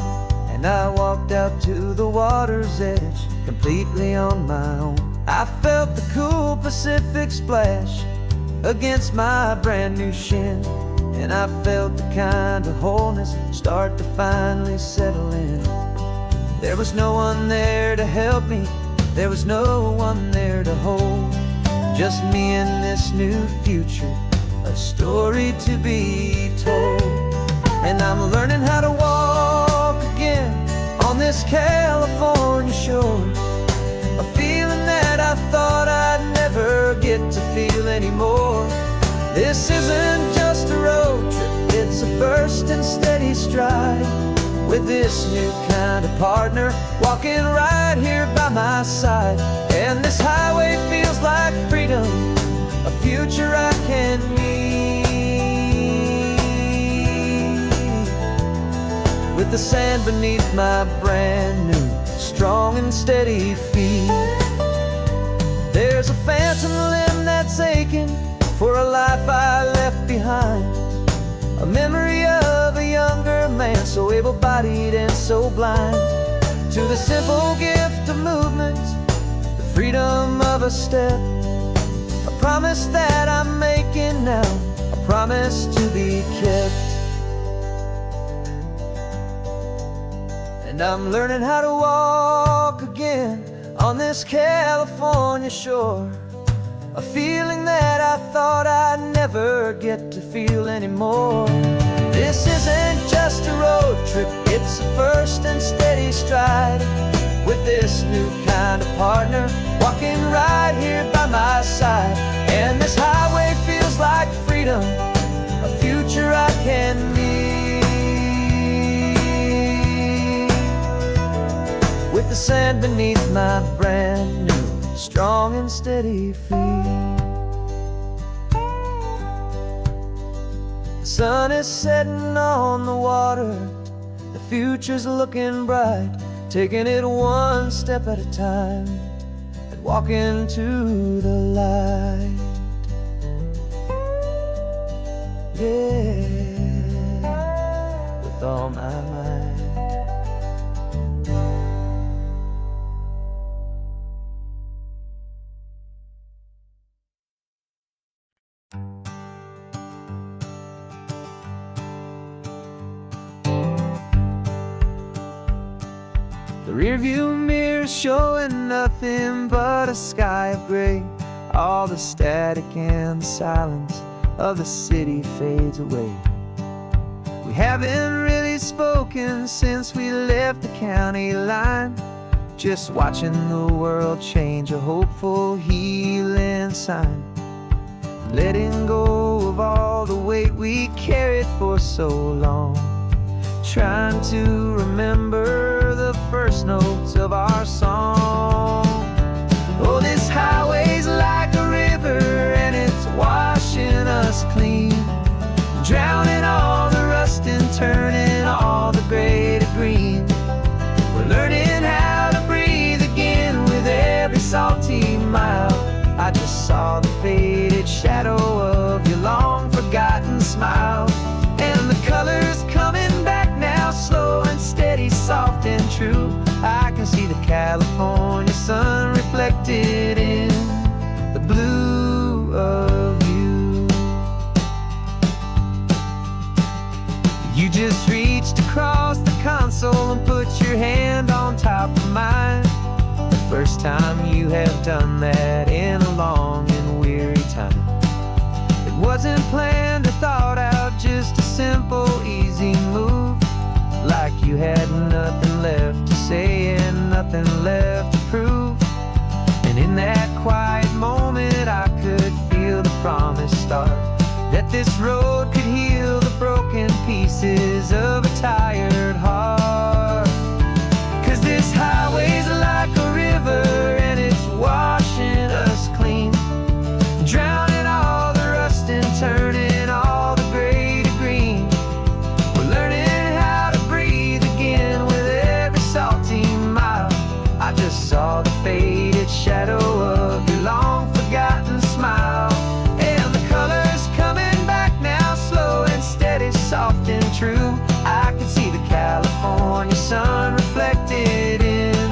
and I walked out to the water's edge completely on my own. I felt the cool Pacific splash against my brand new shin, and I felt the kind of wholeness start to finally settle in. There was no one there to help me, there was no one there to hold, just me and this new future, a story to be told. And I'm learning how to walk again on this California shore, a feeling that I thought I'd never get to feel anymore. This isn't just a road trip, it's a first and steady stride, with this new kind of partner walking right here by my side. And this highway feels like freedom, a future I can need, with the sand beneath my brand new strong and steady feet. There's a phantom limb that's aching for a life I left behind, a memory of a younger man, so able-bodied and so blind, to the simple gift of movement, the freedom of a step, a promise that I'm making now, a promise to be kept. And I'm learning how to walk again on this California shore, a feeling that I thought I'd never get to feel anymore. This isn't just a road trip, it's a first and steady stride, with this new kind of partner walking right here by my side. And this highway feels like freedom, a future I can need, with the sand beneath my brand new strong and steady feet. The sun is setting on the water, the future's looking bright, taking it one step at a time and walking to the light. Yeah, with all my might. The rearview mirror's showing nothing but a sky of gray. All the static and the silence of the city fades away. We haven't really spoken since we left the county line, just watching the world change, a hopeful healing sign. Letting go of all the weight we carried for so long, trying to remember the first notes of our song. Oh, this highway's like a river and it's washing us clean, drowning all the rust and turning all the gray to green. We're learning how to breathe again with every salty mile. I just saw the faded shadow of your long forgotten smile, and the colors coming back now, slow and steady, soft and true. I can see the California sun reflected in first time you have done that in a long and weary time. It wasn't planned or thought out, just a simple, easy move. Like you had nothing left to say and nothing left to prove. And in that quiet moment I could feel the promise start, that this road could heal the broken pieces of a tired heart. 'Cause this highway's like a river and it's washing us clean, drowning all the rust and turning all the gray to green. We're learning how to breathe again with every salty mile. I just saw the faded shadow of your long forgotten smile. And the colors coming back now, slow and steady, soft and true. I could see the California sun reflected in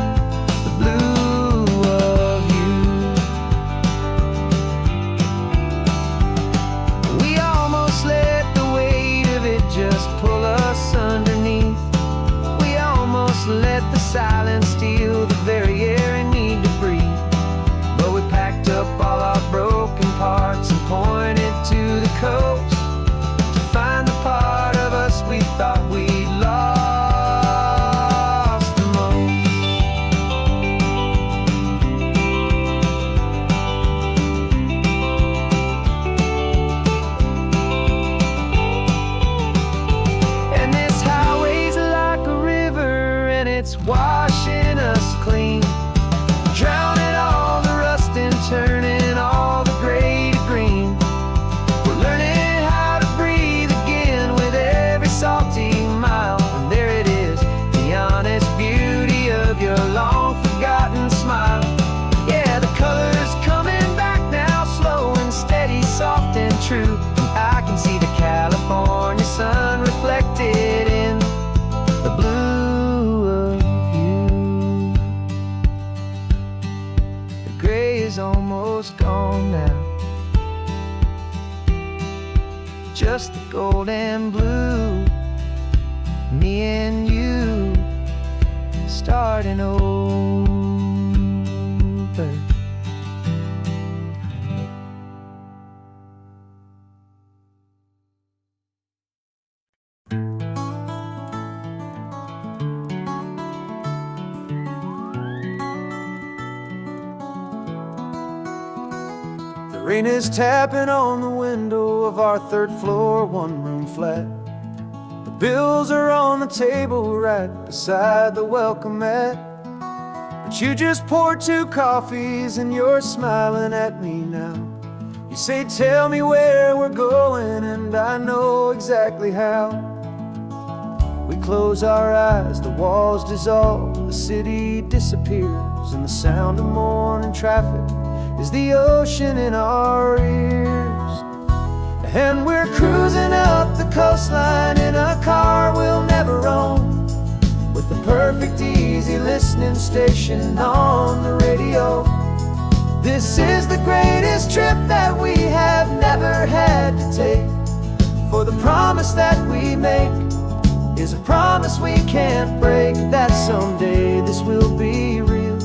the blue of you. We almost let the weight of it just pull us underneath. We almost let the silence steal the very air and need to breathe. But we packed up all our broken parts and pointed to the coast to find the part of us we thought we'd lost the most. And this highway's like a river and it's washing us clean, drowning all the rust and turning all the gray to green. We're learning how to breathe again with every salty mile. And there it is, the honest beauty of your long forgotten smile. Yeah, the colors coming back now, slow and steady, soft and true. I can see the California sun reflected in the blue of you. The gray is almost gone now, just the gold and blue. Me and you starting over. The rain is tapping on the window of our third floor, one-room flat. The bills are on the table right beside the welcome mat. But you just poured 2 coffees and you're smiling at me now. You say, tell me where we're going, and I know exactly how. We close our eyes, the walls dissolve, the city disappears, and the sound of morning traffic is the ocean in our ears. And we're cruising up the coastline in a car we'll never own, with the perfect easy listening station on the radio. This is the greatest trip that we have never had to take, for the promise that we make is a promise we can't break, that someday this will be real,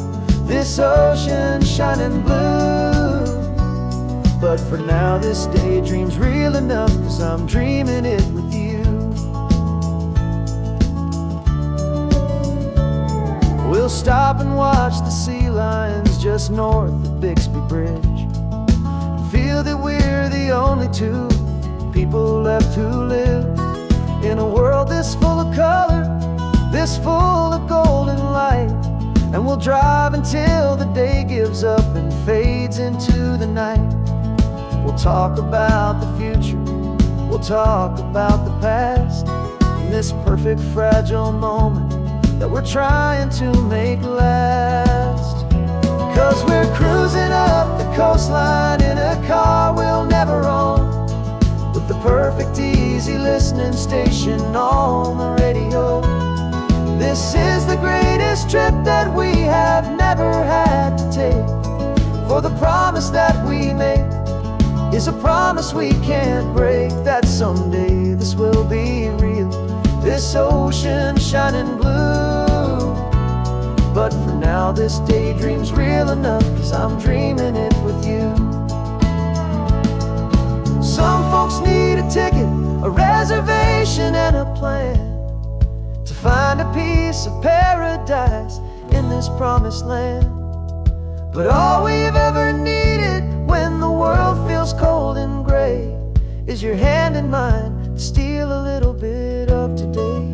this ocean shining blue. But for now this daydream's real enough, 'cause I'm dreaming it with you. We'll stop and watch the sea lions just north of Bixby Bridge, and feel that we're the only 2 people left who live in a world this full of color, this full of golden light. And we'll drive until the day gives up and fades into the night. We'll talk about the future, we'll talk about the past, in this perfect fragile moment that we're trying to make last. 'Cause we're cruising up the coastline in a car we'll never own, with the perfect easy listening station on the radio. This is the greatest trip that we have never had to take, for the promise that we make is a promise we can't break, that someday this will be real, this ocean shining blue. But for now this daydream's real enough, 'cause I'm dreaming it with you. Some folks need a ticket, a reservation and a plan to find a piece of paradise in this promised land. But all we've ever needed when the world feels cold and gray is your hand in mine to steal a little bit of today.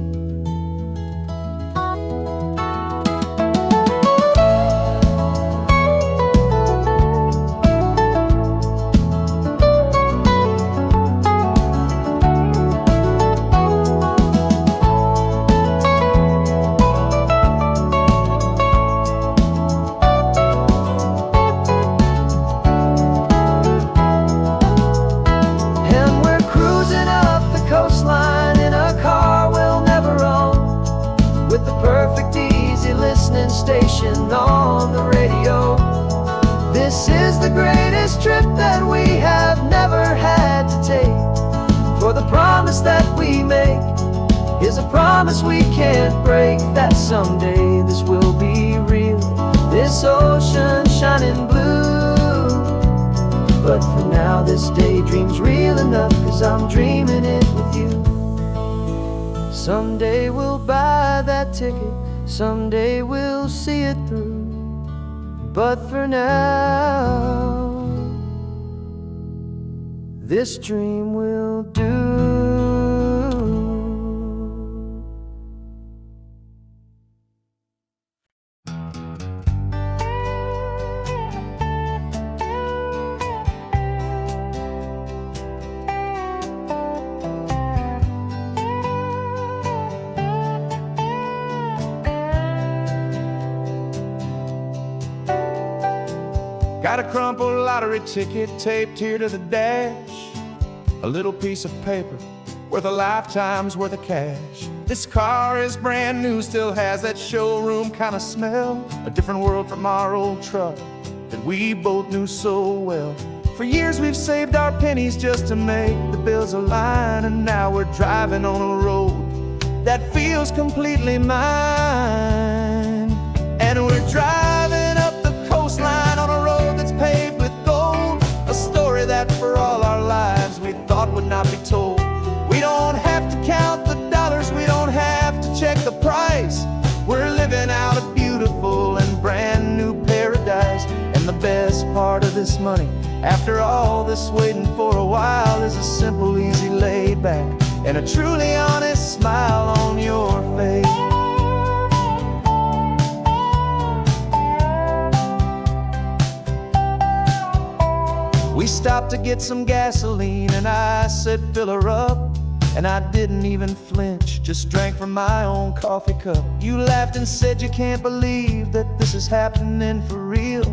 Station on the radio. This is the greatest trip that we have never had to take. For the promise that we make is a promise we can't break, that someday this will be real, this ocean shining blue. But for now this daydream's real enough, 'cause I'm dreaming it with you. Someday we'll buy that ticket, someday we'll see it through. But for now, this dream will do. Got a crumpled lottery ticket taped here to the dash, a little piece of paper worth a lifetime's worth of cash. This car is brand new, still has that showroom kind of smell, a different world from our old truck that we both knew so well. For years we've saved our pennies just to make the bills align, and now we're driving on a road that feels completely mine. And we're driving up the coastline on a road that's paved with gold, a story that for all our lives we thought would not be told. We don't have to count the dollars, we don't have to check the price. We're living out a beautiful and brand new paradise. And the best part of this money, after all this waiting for a while, is a simple, easy, laid back and a truly honest smile on your face. We stopped to get some gasoline and I said fill her up, and I didn't even flinch, just drank from my own coffee cup. You laughed and said you can't believe that this is happening for real,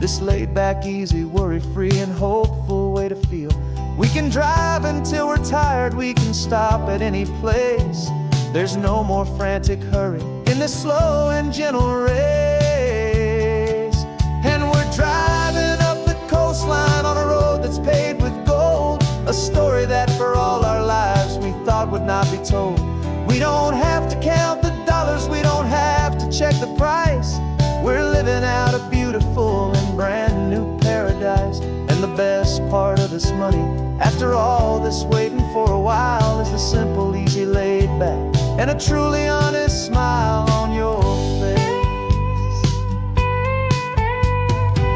this laid back, easy, worry-free and hopeful way to feel. We can drive until we're tired, we can stop at any place. There's no more frantic hurry in this slow and gentle race. And we're driving up the coastline on a road that's paved with gold, a story that for all our lives we thought would not be told. We don't have to count the dollars, we don't have to check the price. We're living out a beautiful and brand new paradise. And the best part of this money, after all this waiting for a while, is the simple, easy, laid back and a truly honest smile on your face.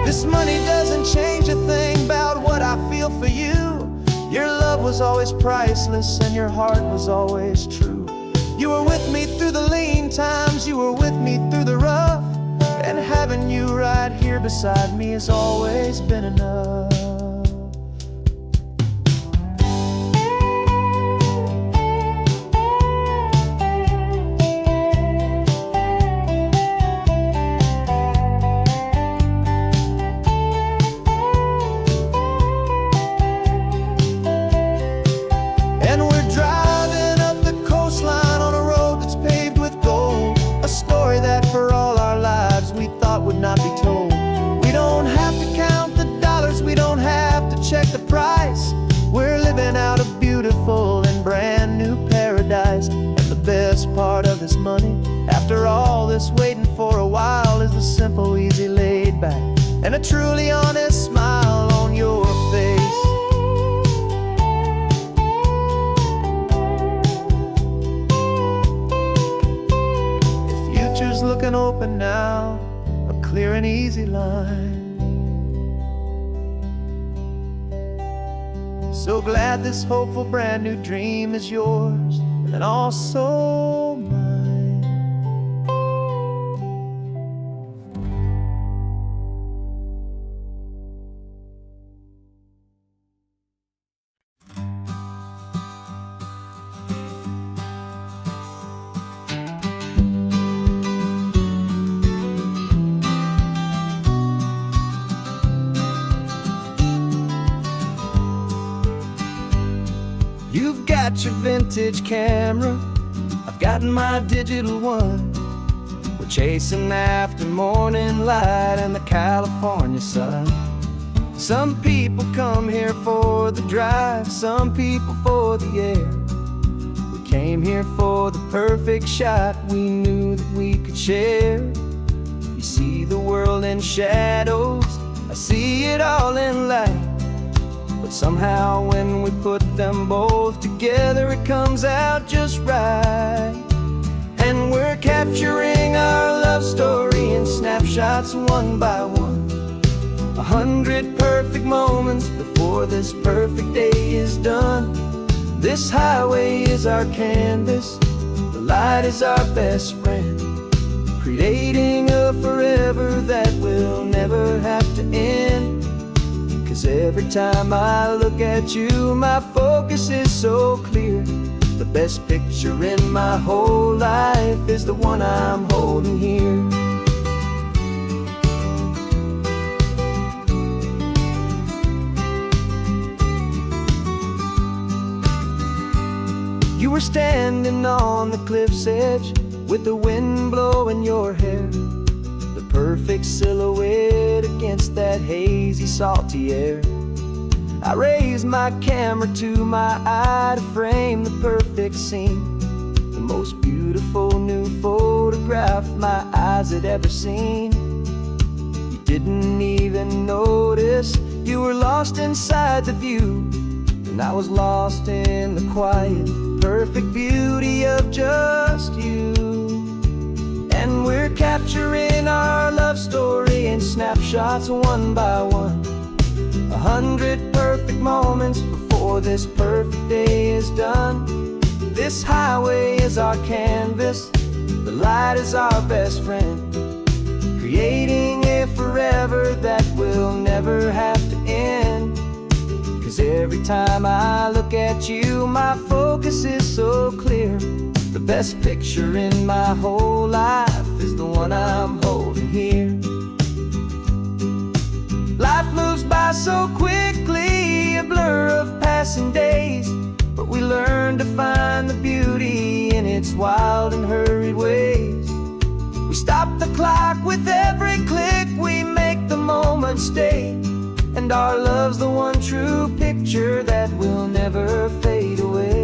This money doesn't change a thing about what I feel for you. Your love was always priceless and your heart was always true. You were with me through the lean times, you were with me through the rough, and having you right here beside me has always been enough. And we're driving up the coastline on a road that's paved with gold, a story that for all our lives we thought would not be told. We don't have to count the dollars, we don't have to check the price. We're living out a beautiful and brand new paradise. And the best part of this money, after all this waiting for a while is the simple, easy, laid back, and a truly honest smile on your face. The future's looking open now, a clear and easy line. So glad this hopeful brand new dream is yours and also mine. You've got your vintage camera, I've got my digital one. We're chasing after morning light and the California sun. Some people come here for the drive, some people for the air. We came here for the perfect shot we knew that we could share. You see the world in shadows, I see it all in light. But somehow when we put them both together, it comes out just right. And we're capturing our love story in snapshots one by one. 100 perfect moments before this perfect day is done. This highway is our canvas, the light is our best friend, creating a forever that will never have to end. 'Cause every time I look at you, my focus is so clear. The best picture in my whole life is the one I'm holding here. You were standing on the cliff's edge with the wind blowing your hair, the perfect silhouette against that hazy, salty air. I raised my camera to my eye to frame the perfect scene, the most beautiful new photograph my eyes had ever seen. You didn't even notice you were lost inside the view, and I was lost in the quiet, perfect beauty of just you. And we're capturing our love story in snapshots one by one. 100 perfect moments before this perfect day is done. This highway is our canvas, the light is our best friend, creating a forever that will never have to end. 'Cause every time I look at you, my focus is so clear. The best picture in my whole life is the one I'm holding here. Life moves by so quickly, a blur of passing days, but we learn to find the beauty in its wild and hurried ways. We stop the clock with every click, we make the moment stay, and our love's the one true picture that will never fade away.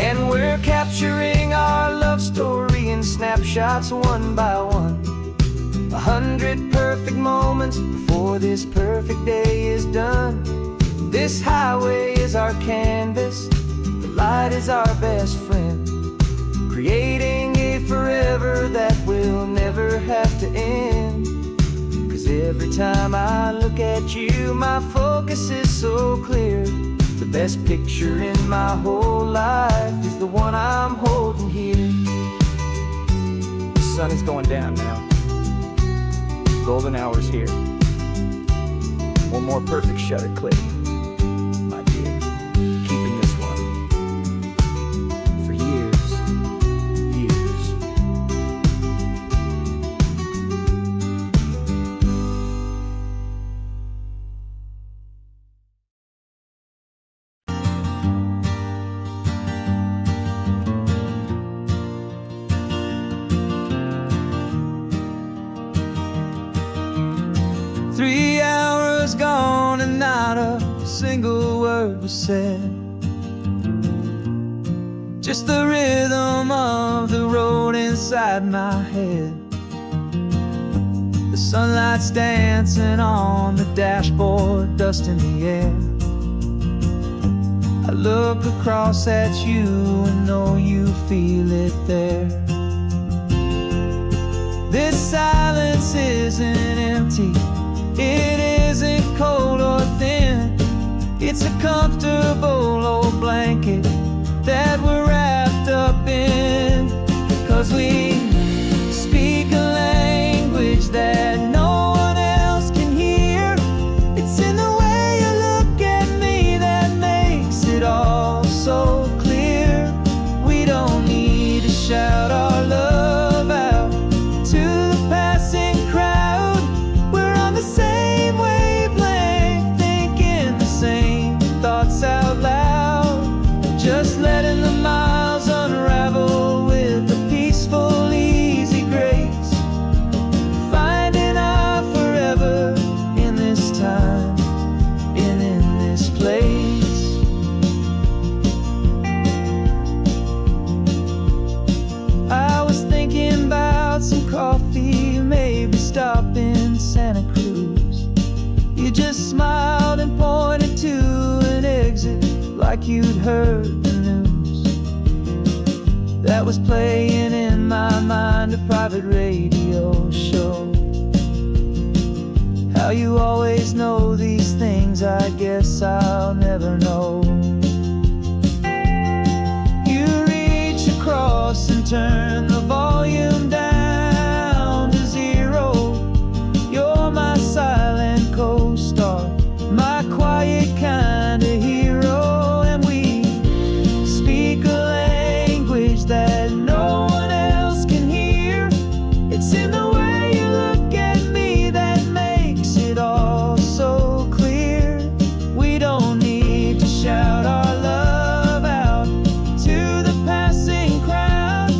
And we're capturing our love story in snapshots one by one. 100 perfect moments before this perfect day is done. This highway is our canvas, the light is our best friend, creating a forever that will never have to end. 'Cause every time I look at you, my focus is so clear. The best picture in my whole life is the one I'm holding here. The sun is going down now. Golden hour's here. One more perfect shutter click, my dear. Keeping this one for years, years. was gone and not a single word was said. Just the rhythm of the road inside my head. The sunlight's dancing on the dashboard, dust in the air. I look across at you and know you feel it there. This silence isn't empty, it isn't cold or thin. It's a comfortable old blanket that we're wrapped up in. 'Cause we speak a language that no one else can hear. It's in the way you look at me that makes it all so clear. We don't need to shout our love out to the passing crowd. We're on the same wavelength, thinking the same thoughts out loud. Just letting the miles unravel with a peaceful, easy grace. Finding our forever in this time and in this place. I was thinking about some coffee, maybe stop in Santa Cruz. You just smiled and pointed to an exit like you'd heard the news. That was playing in my mind, a private radio show. How you always know these things, I guess I'll never know. You reach across and turn the volume down to 0. You're my silent co-star, my quiet kind of hero. And we speak a language that no one else can hear. It's in the way you look at me that makes it all so clear. We don't need to shout our love out to the passing crowd.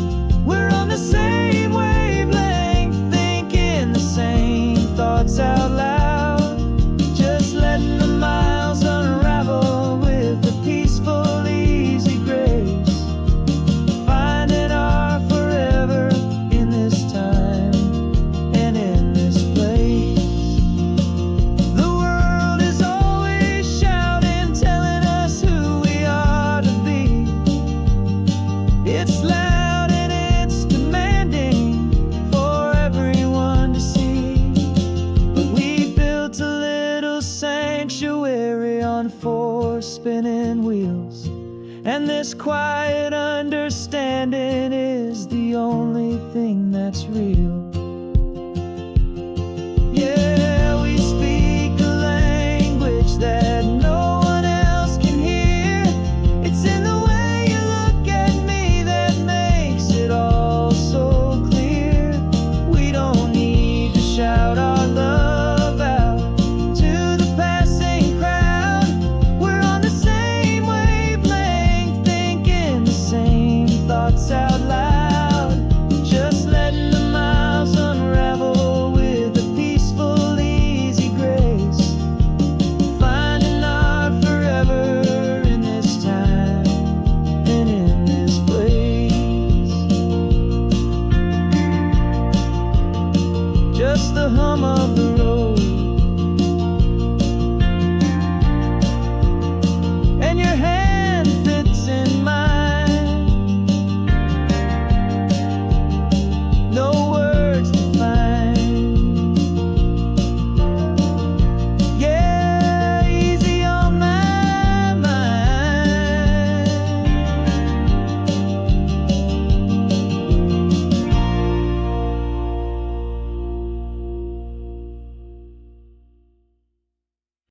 We're on the same wavelength, thinking the same thoughts out loud. Just letting the miles unravel with a peaceful, easy grace. Finding our forever in this time and in this place. The world is always shouting, telling us who we are to be. It's loud and it's demanding for everyone to see. But we built a little sanctuary on 4 spinning wheels, and this quiet understanding is the only thing that's real.